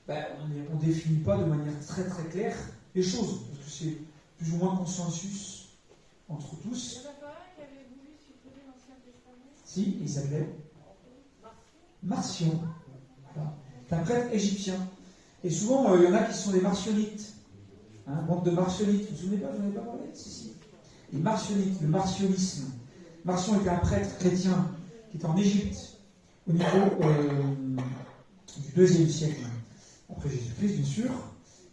on ne définit pas de manière très très claire les choses, parce que c'est plus ou moins consensus entre tous. Il n'y en a pas un qui avait voulu supprimer l'Ancien Testament? Si, il s'appelait Marcion. Voilà. C'est un prêtre égyptien. Et souvent, il y en a qui sont des marcionites. Bande de marcionites. Vous vous souvenez pas, j'en ai pas parlé? Si. Les marcionites, le marcionisme. Marcion était un prêtre chrétien qui était en Égypte au niveau du IIe siècle, après Jésus-Christ, bien sûr,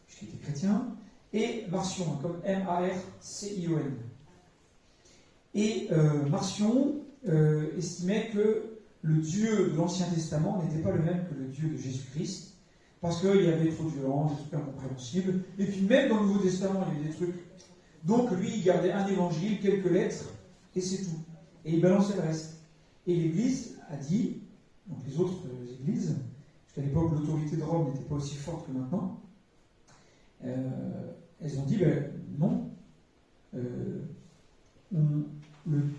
puisqu'il était chrétien, et Marcion, comme M-A-R-C-I-O-N. Et Marcion estimait que le Dieu de l'Ancien Testament n'était pas le même que le Dieu de Jésus-Christ, parce qu'il y avait trop de violence, des trucs incompréhensibles, et puis même dans le Nouveau Testament, il y avait des trucs. Donc lui, il gardait un évangile, quelques lettres, et c'est tout. Et il balançait le reste. Et l'Église a dit, donc les autres églises, parce qu'à l'époque l'autorité de Rome n'était pas aussi forte que maintenant, elles ont dit, non,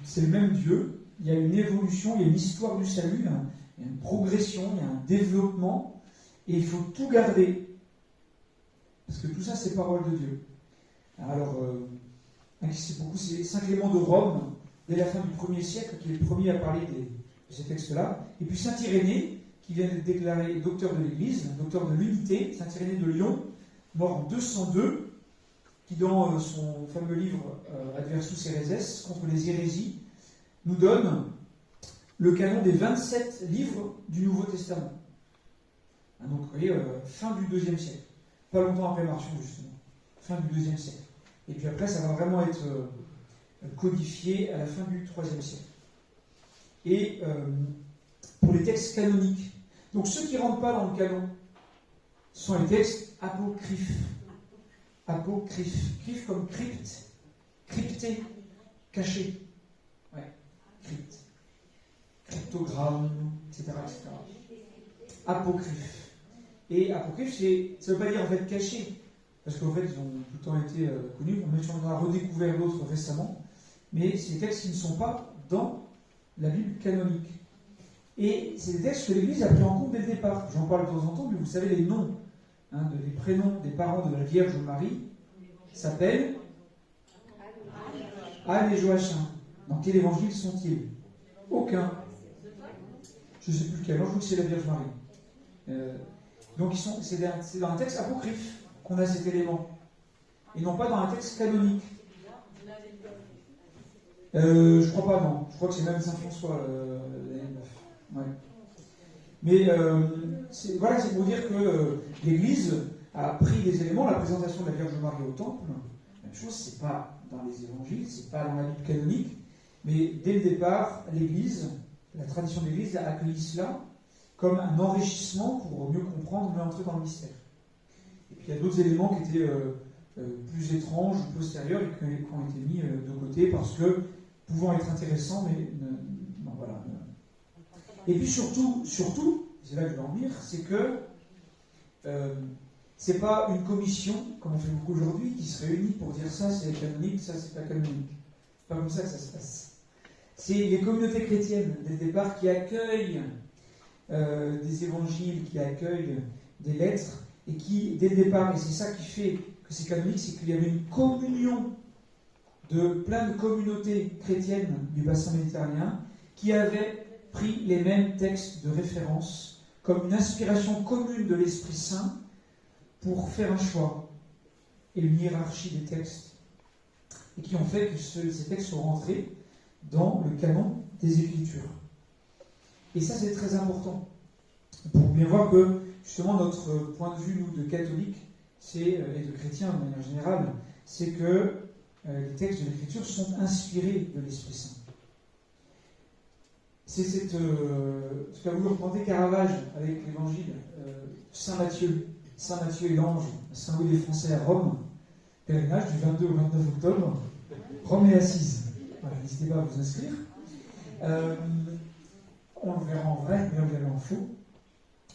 c'est le même Dieu, il y a une évolution, il y a une histoire du salut, il y a une progression, il y a un développement, et il faut tout garder. Parce que tout ça, c'est parole de Dieu. Alors, c'est beaucoup, c'est Saint Clément de Rome, dès la fin du 1er siècle, qui est le premier à parler de ces textes-là. Et puis Saint Irénée, qui vient d'être déclaré docteur de l'Église, docteur de l'unité, Saint Irénée de Lyon, mort en 202, qui dans son fameux livre Adversus Hereses, contre les hérésies, nous donne le canon des 27 livres du Nouveau Testament. Donc vous voyez, fin du IIe siècle. Pas longtemps après Marcion, justement. Fin du IIe siècle. Et puis après, ça va vraiment être codifié à la fin du IIIe siècle. Et pour les textes canoniques, donc ceux qui ne rentrent pas dans le canon, ce sont les textes apocryphes. Apocryphes. Cryphe comme crypte. Crypté. Caché. Ouais. Crypte. Cryptogramme, etc. Apocryphe. Et apocryphe, ça ne veut pas dire en fait caché, parce qu'en fait, ils ont tout le temps été connus. On en a redécouvert d'autres récemment, mais c'est des textes qui ne sont pas dans la Bible canonique. Et c'est des textes que l'Église a pris en compte dès le départ. J'en parle de temps en temps, mais vous savez, les noms, les prénoms des parents de la Vierge Marie s'appellent Anne et Joachim. Dans quel évangile sont-ils? Aucun. Je ne sais plus lequel. Moi, je trouve que c'est la Vierge Marie. Donc, c'est dans un texte apocryphe qu'on a cet élément. Et non pas dans un texte canonique. Je crois pas, non. Je crois que c'est même Saint François, l'année 9. Ouais. Mais c'est pour dire que l'Église a pris des éléments, la présentation de la Vierge Marie au Temple, même chose, c'est pas dans les évangiles, c'est pas dans la Bible canonique, mais dès le départ, l'Église, la tradition de l'Église a accueilli cela comme un enrichissement pour mieux comprendre, mieux entrer dans le mystère. Et puis il y a d'autres éléments qui étaient plus étranges ou postérieurs et qui ont été mis de côté parce que pouvant être intéressants, mais non, voilà. Et puis surtout, c'est là que je veux en venir, c'est que c'est pas une commission, comme on fait beaucoup aujourd'hui, qui se réunit pour dire ça c'est canonique, ça c'est pas canonique. C'est pas comme ça que ça se passe. C'est les communautés chrétiennes, dès le départ, qui accueillent des évangiles, qui accueillent des lettres, et qui, dès le départ, et c'est ça qui fait que c'est canonique, c'est qu'il y avait une communion de plein de communautés chrétiennes du bassin méditerranéen qui avaient pris les mêmes textes de référence comme une inspiration commune de l'Esprit Saint pour faire un choix et une hiérarchie des textes, et qui ont fait que ces textes sont rentrés dans le canon des Écritures. Et ça, c'est très important, pour bien voir que, justement, notre point de vue, nous, de catholiques, et de chrétiens de manière générale, c'est que les textes de l'Écriture sont inspirés de l'Esprit Saint. C'est ce qu'a voulu représenter Caravage avec l'évangile Saint Matthieu. Saint Matthieu et l'ange, Saint-Louis des Français à Rome, pèlerinage du 22 au 29 octobre, Rome et Assise. Voilà, n'hésitez pas à vous inscrire. On le verra en vrai, mais on le verra en faux.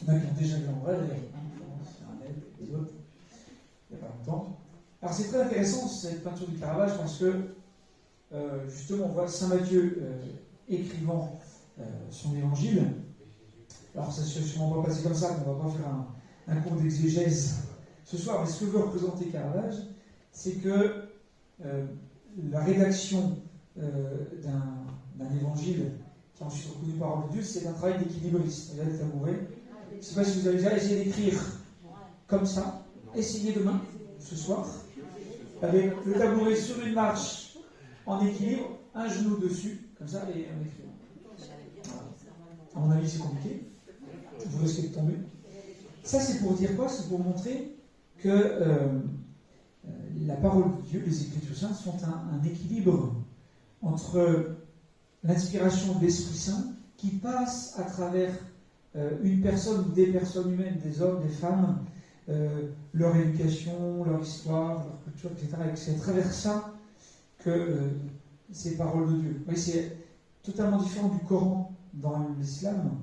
Il y en a qui ont déjà vu en vrai, d'ailleurs. Les autres, il n'y a pas longtemps. Alors c'est très intéressant cette peinture du Caravage parce que justement on voit Saint Matthieu écrivant son évangile. Alors ça ne se sûrement pas passer comme ça, qu'on ne va pas faire un cours d'exégèse ce soir, mais ce que veut représenter Caravage, c'est que la rédaction d'un évangile qui est ensuite reconnu par parole de Dieu, c'est un travail d'équilibriste. Regardez le tabouret. Je ne sais pas si vous avez déjà essayé d'écrire comme ça. Essayez demain, ce soir, avec le tabouret sur une marche en équilibre, un genou dessus, comme ça, et en écrivant. À mon avis, c'est compliqué. Vous risquez de tomber. Ça, c'est pour dire quoi? C'est pour montrer que la parole de Dieu, les Écritures saintes, sont un équilibre entre l'inspiration de l'Esprit Saint qui passe à travers une personne ou des personnes humaines, des hommes, des femmes, leur éducation, leur histoire, leur culture, etc. Et c'est à travers ça que ces paroles de Dieu. Oui, c'est totalement différent du Coran dans l'islam,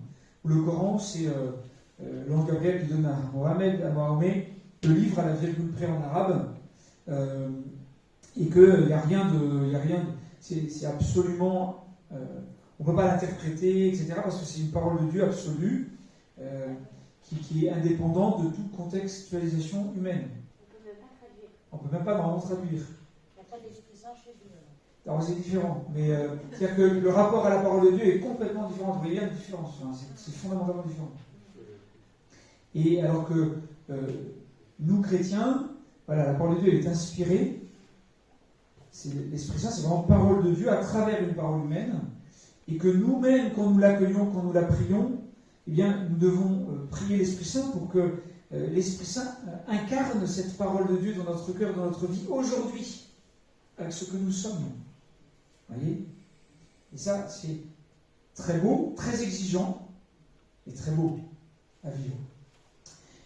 où le Coran, c'est l'ange Gabriel qui donne à Mahomet, le livre à la virgule près en arabe, et qu'il n'y a rien de. C'est absolument. On ne peut pas l'interpréter, etc., parce que c'est une parole de Dieu absolue, qui est indépendante de toute contextualisation humaine. On ne peut même pas vraiment traduire. Il n'y a pas d'Esprit Saint chez Dieu. Alors c'est différent, mais c'est-à-dire que le rapport à la parole de Dieu est complètement différent. Vous voyez la différence, hein, c'est fondamentalement différent. Et alors que nous, chrétiens, voilà, la parole de Dieu est inspirée, l'Esprit Saint, c'est vraiment parole de Dieu à travers une parole humaine, et que nous-mêmes, quand nous l'accueillons, quand nous la prions, eh bien, nous devons prier l'Esprit Saint pour que l'Esprit Saint incarne cette parole de Dieu dans notre cœur, dans notre vie, aujourd'hui, avec ce que nous sommes. Vous voyez? Et ça, c'est très beau, très exigeant, et très beau à vivre.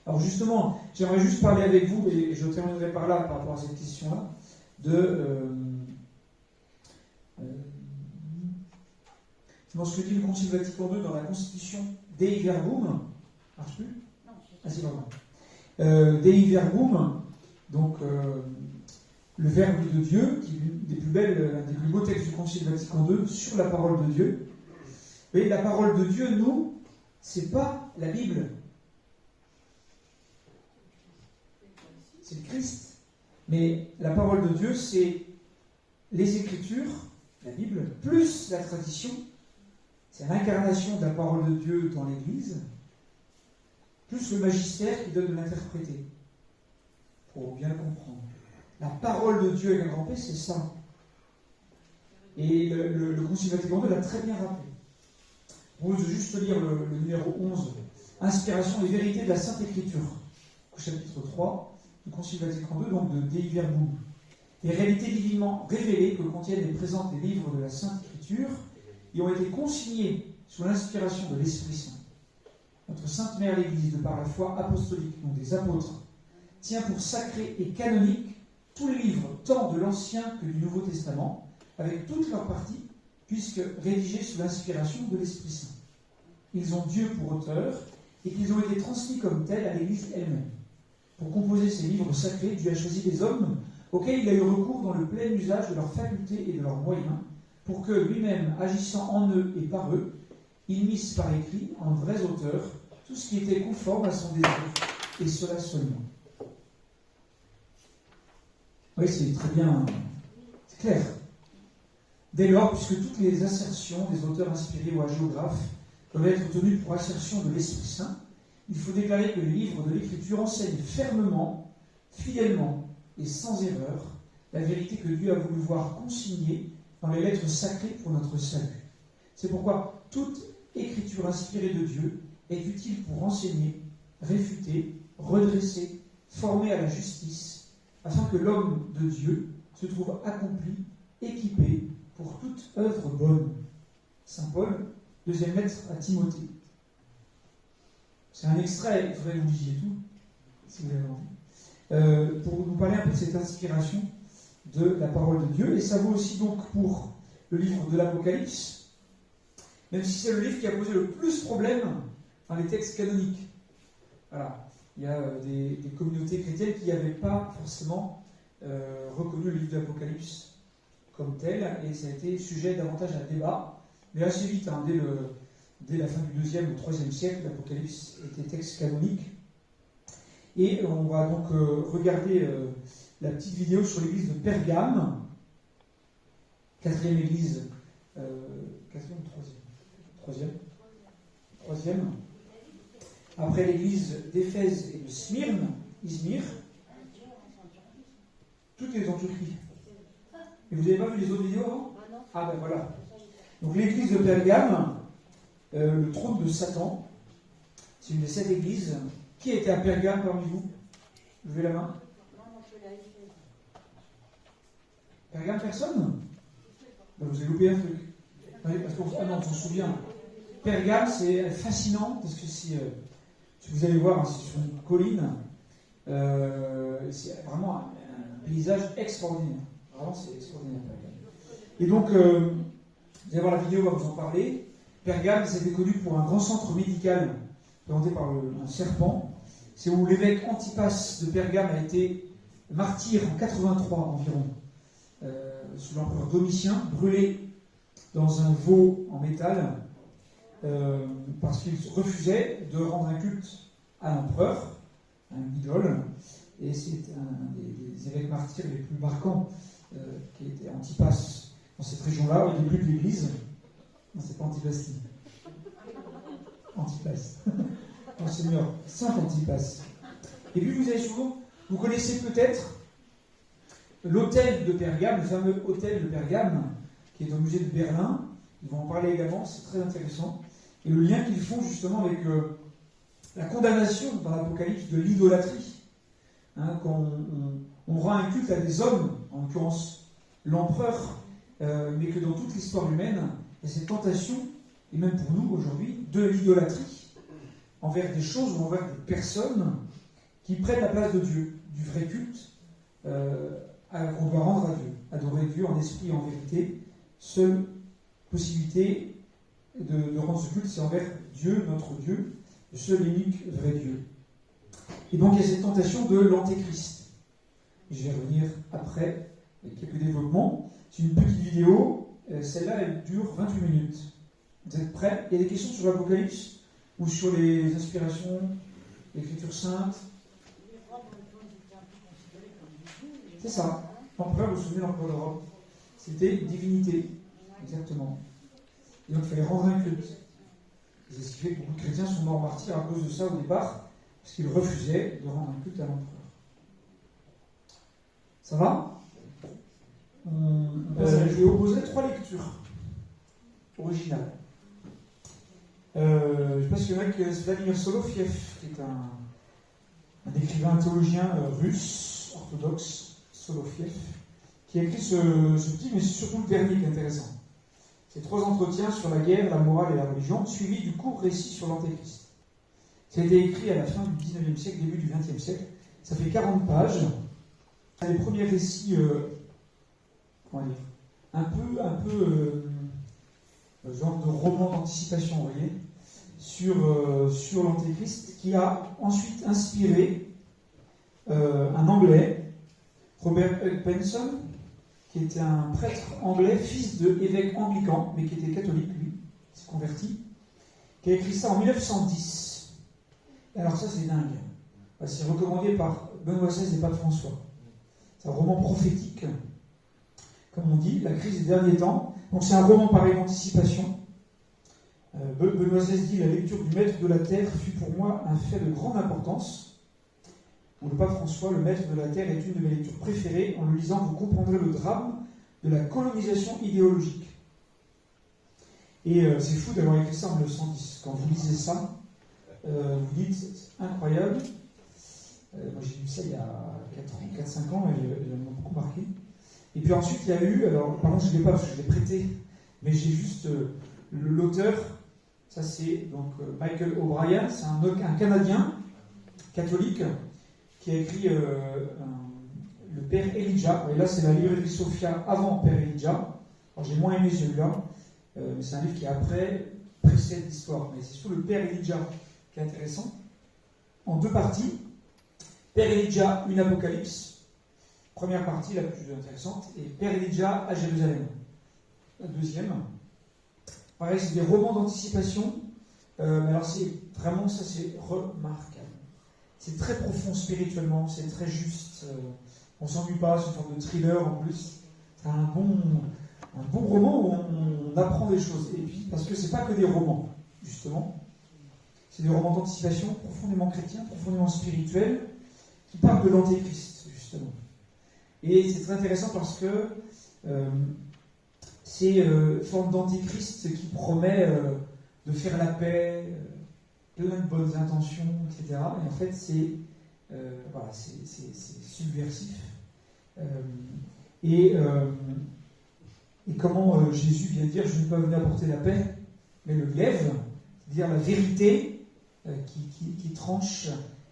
Alors justement, j'aimerais juste parler avec vous, et je terminerai par là, par rapport à cette question-là, dans ce que dit le Concile Vatican II dans la Constitution Dei Verbum, marche plus? Non, c'est pardon. Dei Verbum, donc le Verbe de Dieu, qui est l'un des plus beaux textes du Concile Vatican II sur la parole de Dieu. Mais la parole de Dieu, nous, c'est pas la Bible. C'est le Christ. Mais la parole de Dieu, c'est les Écritures, la Bible, plus la tradition. C'est l'incarnation de la parole de Dieu dans l'Église, plus le magistère qui donne de l'interpréter. Il faut bien le comprendre. La parole de Dieu avec un grand P, c'est ça. Et le Concile Vatican II l'a très bien rappelé. On veut juste lire le numéro 11, Inspiration et vérité de la Sainte Écriture, au chapitre 3 du Concile Vatican II, donc de Dei Verbum. Les réalités divinement révélées que contiennent et présentent les livres de la Sainte Écriture y ont été consignés sous l'inspiration de l'Esprit Saint. Notre Sainte Mère l'Église, de par la foi apostolique, donc des apôtres, tient pour sacré et canonique tous les livres, tant de l'Ancien que du Nouveau Testament, avec toutes leurs parties, puisque rédigés sous l'inspiration de l'Esprit Saint. Ils ont Dieu pour auteur, et qu'ils ont été transmis comme tels à l'Église elle-même. Pour composer ces livres sacrés, Dieu a choisi des hommes auxquels il a eu recours dans le plein usage de leurs facultés et de leurs moyens, pour que lui-même, agissant en eux et par eux, il misse par écrit, en vrais auteurs, tout ce qui était conforme à son désir, et cela seulement. Oui, c'est très bien, c'est clair. Dès lors, puisque toutes les assertions des auteurs inspirés ou hagiographes peuvent être tenues pour assertion de l'Esprit Saint, il faut déclarer que les livres de l'Écriture enseignent fermement, fidèlement et sans erreur la vérité que Dieu a voulu voir consignée dans les lettres sacrées pour notre salut. C'est pourquoi toute écriture inspirée de Dieu est utile pour enseigner, réfuter, redresser, former à la justice, afin que l'homme de Dieu se trouve accompli, équipé pour toute œuvre bonne. Saint Paul, deuxième lettre à Timothée. C'est un extrait, il faudrait que vous lisiez tout, si vous avez envie, pour nous parler un peu de cette inspiration de la parole de Dieu. Et ça vaut aussi donc pour le livre de l'Apocalypse, même si c'est le livre qui a posé le plus de problèmes dans les textes canoniques. Voilà. Il y a des communautés chrétiennes qui n'avaient pas forcément reconnu le livre de l'Apocalypse comme tel, et ça a été sujet davantage à débat, mais assez vite, dès la fin du 2e ou 3e siècle, l'Apocalypse était texte canonique. Et on va donc regarder la petite vidéo sur l'église de Pergame, 4e église, 4e ou 3e ? 3e. Après l'église d'Éphèse et de Smyrne, Izmir, tout est en Turquie. Et vous n'avez pas vu les autres vidéos avant ? Ah ben voilà. Donc l'église de Pergame, le trône de Satan, c'est une des 7 églises. Qui était à Pergame parmi vous ? Levez la main. Pergame, personne ? Ben, vous avez loupé un truc. Parce que, non, on s'en souvient. Pergame, c'est fascinant, parce que si vous allez voir, c'est sur une colline, c'est vraiment un paysage extraordinaire. Vraiment, c'est extraordinaire, Pergame. Et donc, vous allez voir la vidéo, on va vous en parler. Pergame, c'était connu pour un grand centre médical présenté par un serpent. C'est où l'évêque Antipas de Pergame a été martyr en 83 environ, sous l'empereur Domitien, brûlé dans un veau en métal, parce qu'il refusait de rendre un culte à l'empereur, à une idole, et c'est un des évêques martyrs les plus marquants, qui était Antipas. Dans cette région-là, au début de l'église, non, c'est pas Antipasti. Antipas. Monseigneur Saint Antipas. Et puis vous avez souvent, vous connaissez peut-être l'hôtel de Pergame, le fameux hôtel de Pergame, qui est au musée de Berlin. Ils vont en parler également, c'est très intéressant. Et le lien qu'ils font justement avec la condamnation dans l'Apocalypse de l'idolâtrie. Quand on rend un culte à des hommes, en l'occurrence l'empereur, mais que dans toute l'histoire humaine, il y a cette tentation, et même pour nous aujourd'hui, de l'idolâtrie envers des choses ou envers des personnes qui prennent la place de Dieu, du vrai culte qu'on doit rendre à Dieu. Adorer Dieu en esprit et en vérité. Seule possibilité de rendre ce culte, c'est envers Dieu, notre Dieu, le seul et unique vrai Dieu. Et donc il y a cette tentation de l'antéchrist. Je vais revenir après avec quelques développements. C'est une petite vidéo, celle-là elle dure 28 minutes. Vous êtes prêts ? Il y a des questions sur l'Apocalypse ou sur les inspirations, l'Écriture sainte. C'est ça. L'empereur, vous vous souvenez, l'empereur de Rome, c'était divinité, exactement. Et donc il fallait rendre un culte. C'est ce qui fait que beaucoup de chrétiens sont morts martyrs à cause de ça au départ, parce qu'ils refusaient de rendre un culte à l'empereur. Ça va ? Je vais opposer 3 lectures originales. Je ne sais pas si vous connaissez Vladimir Solofiev, qui est un écrivain théologien russe, orthodoxe, Solofiev, qui a écrit ce petit, mais c'est surtout le dernier qui est intéressant. C'est 3 entretiens sur la guerre, la morale et la religion, suivis du court récit sur l'Antéchrist. Ça a été écrit à la fin du 19e siècle, début du 20e siècle. Ça fait 40 pages. C'est les premiers récits, comment dire, un peu genre de roman d'anticipation, vous voyez, sur l'Antéchrist, qui a ensuite inspiré un Anglais, Robert Hugh Benson, qui était un prêtre anglais, fils d'évêque anglican, mais qui était catholique, lui, qui s'est converti, qui a écrit ça en 1910. Et alors ça, c'est dingue. C'est recommandé par Benoît XVI et Pape François. C'est un roman prophétique, comme on dit. La crise des derniers temps Donc c'est un roman pareil d'anticipation. Benoît XVI dit « La lecture du Maître de la Terre fut pour moi un fait de grande importance. » Pour le pape François, le Maître de la Terre est une de mes lectures préférées. En le lisant, vous comprendrez le drame de la colonisation idéologique. Et c'est fou d'avoir écrit ça en 1910. Quand vous lisez ça, vous dites, c'est incroyable. Moi j'ai lu ça il y a 4-5 ans, et il m'a beaucoup marqué. Et puis ensuite il y a eu, alors par contre je ne l'ai pas parce que je l'ai prêté, mais j'ai juste l'auteur, ça c'est donc Michael O'Brien, c'est un Canadien catholique qui a écrit le Père Elijah. Et là c'est la librairie Sophia avant Père Elijah. Alors j'ai moins aimé celui-là, mais c'est un livre qui après précède l'histoire. Mais c'est surtout le Père Elijah qui est intéressant, en 2 parties. Père Elijah, une apocalypse, première partie, la plus intéressante, et Père Elijah à Jérusalem, la deuxième. Pareil, c'est des romans d'anticipation, mais alors c'est vraiment, ça c'est remarquable. C'est très profond spirituellement, c'est très juste, on s'ennuie pas, c'est une forme de thriller en plus. C'est un bon roman où on apprend des choses, et puis parce que c'est pas que des romans, justement, c'est des romans d'anticipation profondément chrétiens, profondément spirituels, qui parle de l'antéchrist, justement. Et c'est très intéressant parce que c'est une forme d'antéchrist qui promet de faire la paix, plein de bonnes intentions, etc. Et en fait, c'est subversif. Et comment Jésus vient dire « Je ne suis pas venu apporter la paix, mais le glaive », c'est-à-dire la vérité qui tranche.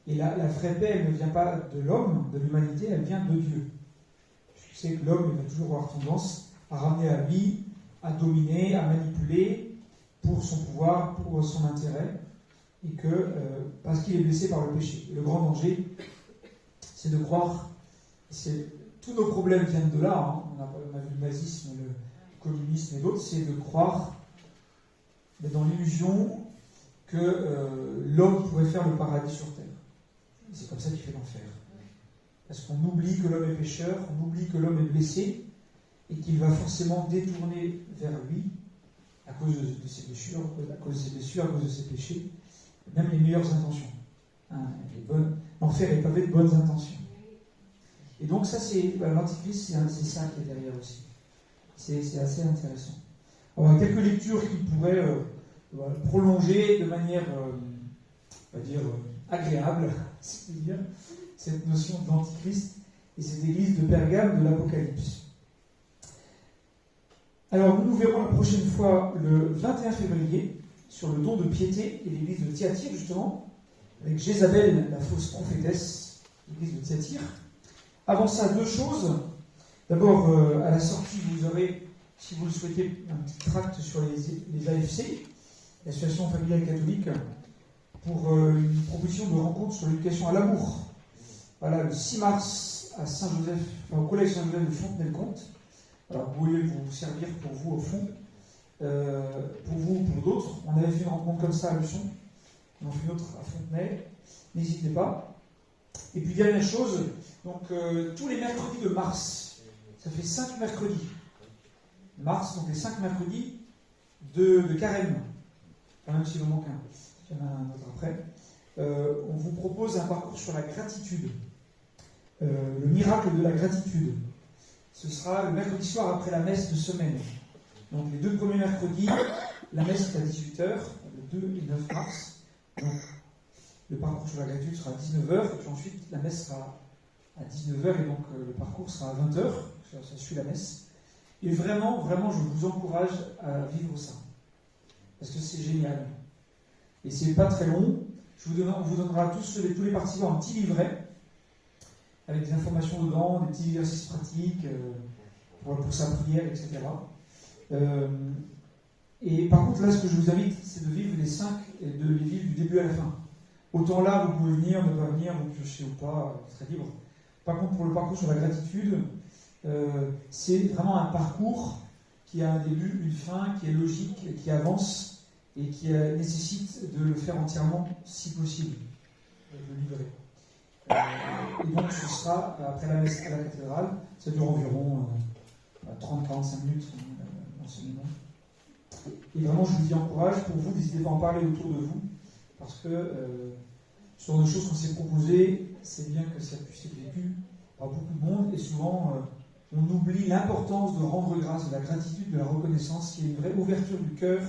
Et la vraie paix, elle ne vient pas de l'homme, de l'humanité, elle vient de Dieu. Je sais que l'homme, il va toujours avoir tendance à ramener à lui, à dominer, à manipuler pour son pouvoir, pour son intérêt, et que parce qu'il est blessé par le péché. Et le grand danger, c'est de croire, tous nos problèmes viennent de là, hein. On a vu le nazisme, le communisme et d'autres, c'est de croire dans l'illusion que l'homme pourrait faire le paradis sur terre. C'est comme ça qu'il fait l'enfer. Parce qu'on oublie que l'homme est pécheur, on oublie que l'homme est blessé, et qu'il va forcément détourner vers lui, à cause de ses blessures, à cause de ses péchés, même les meilleures intentions. L'enfer est pavé de bonnes intentions. Et donc ça, c'est l'antichrist, c'est ça qui est derrière aussi. C'est assez intéressant. Alors, il y a quelques lectures qui pourraient prolonger de manière, on va dire, agréable, si je veux dire, cette notion d'antichrist et cette église de Pergame de l'Apocalypse. Alors, nous verrons la prochaine fois, le 21 février, sur le don de piété et l'église de Thyatire, justement, avec Jézabel, la fausse prophétesse, l'église de Thyatire. Avant ça, 2 choses. D'abord, à la sortie, vous aurez, si vous le souhaitez, un petit tract sur les AFC, l'Association familiale catholique, pour une proposition de rencontre sur l'éducation à l'amour. Voilà, le 6 mars à Saint-Joseph, au collège Saint-Joseph de Fontenay-le-Comte. Alors, vous voulez vous servir pour vous au fond, pour vous ou pour d'autres. On avait fait une rencontre comme ça à Luçon, on en fait une autre à Fontenay. N'hésitez pas. Et puis, dernière chose, donc tous les mercredis de mars, ça fait 5 mercredis. Mars, donc les 5 mercredis de carême. Quand même s'il en manque un. Il y en a un autre après. On vous propose un parcours sur la gratitude. Le miracle de la gratitude. Ce sera le mercredi soir après la messe de semaine. Donc les 2 premiers mercredis, la messe est à 18h, le 2 et 9 mars. Donc le parcours sur la gratitude sera à 19h, et puis ensuite la messe sera à 19h, et donc le parcours sera à 20h, ça suit la messe. Et vraiment, vraiment, je vous encourage à vivre ça. Parce que c'est génial. Et c'est pas très long. On vous donnera tous les participants un petit livret, avec des informations dedans, des petits exercices pratiques, pour sa prière, etc. Et par contre, là, ce que je vous invite, c'est de vivre les 5 et de les vivre du début à la fin. Autant là, vous pouvez venir, ne pas venir, vous piochez ou pas, c'est très libre. Par contre, pour le parcours sur la gratitude, c'est vraiment un parcours qui a un début, une fin, qui est logique, qui avance et qui nécessite de le faire entièrement, si possible, le livrer. Et donc, ce sera après la messe à la cathédrale, ça dure environ 30-45 minutes l'enseignement. Et vraiment, je vous y encourage, pour vous, n'hésitez pas à en parler autour de vous, parce que ce sont des choses qu'on s'est proposées, c'est bien que ça puisse être vécu par beaucoup de monde, et souvent, on oublie l'importance de rendre grâce, de la gratitude, de la reconnaissance, qui est une vraie ouverture du cœur,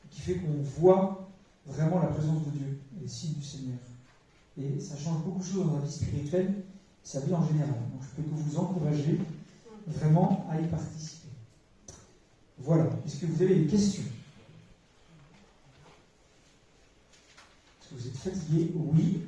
qui fait qu'on voit vraiment la présence de Dieu, et les signes du Seigneur. Et ça change beaucoup de choses dans la vie spirituelle, sa vie en général. Donc je peux que vous encourager vraiment à y participer. Voilà. Est-ce que vous avez des questions? Est-ce que vous êtes fatigué? Oui.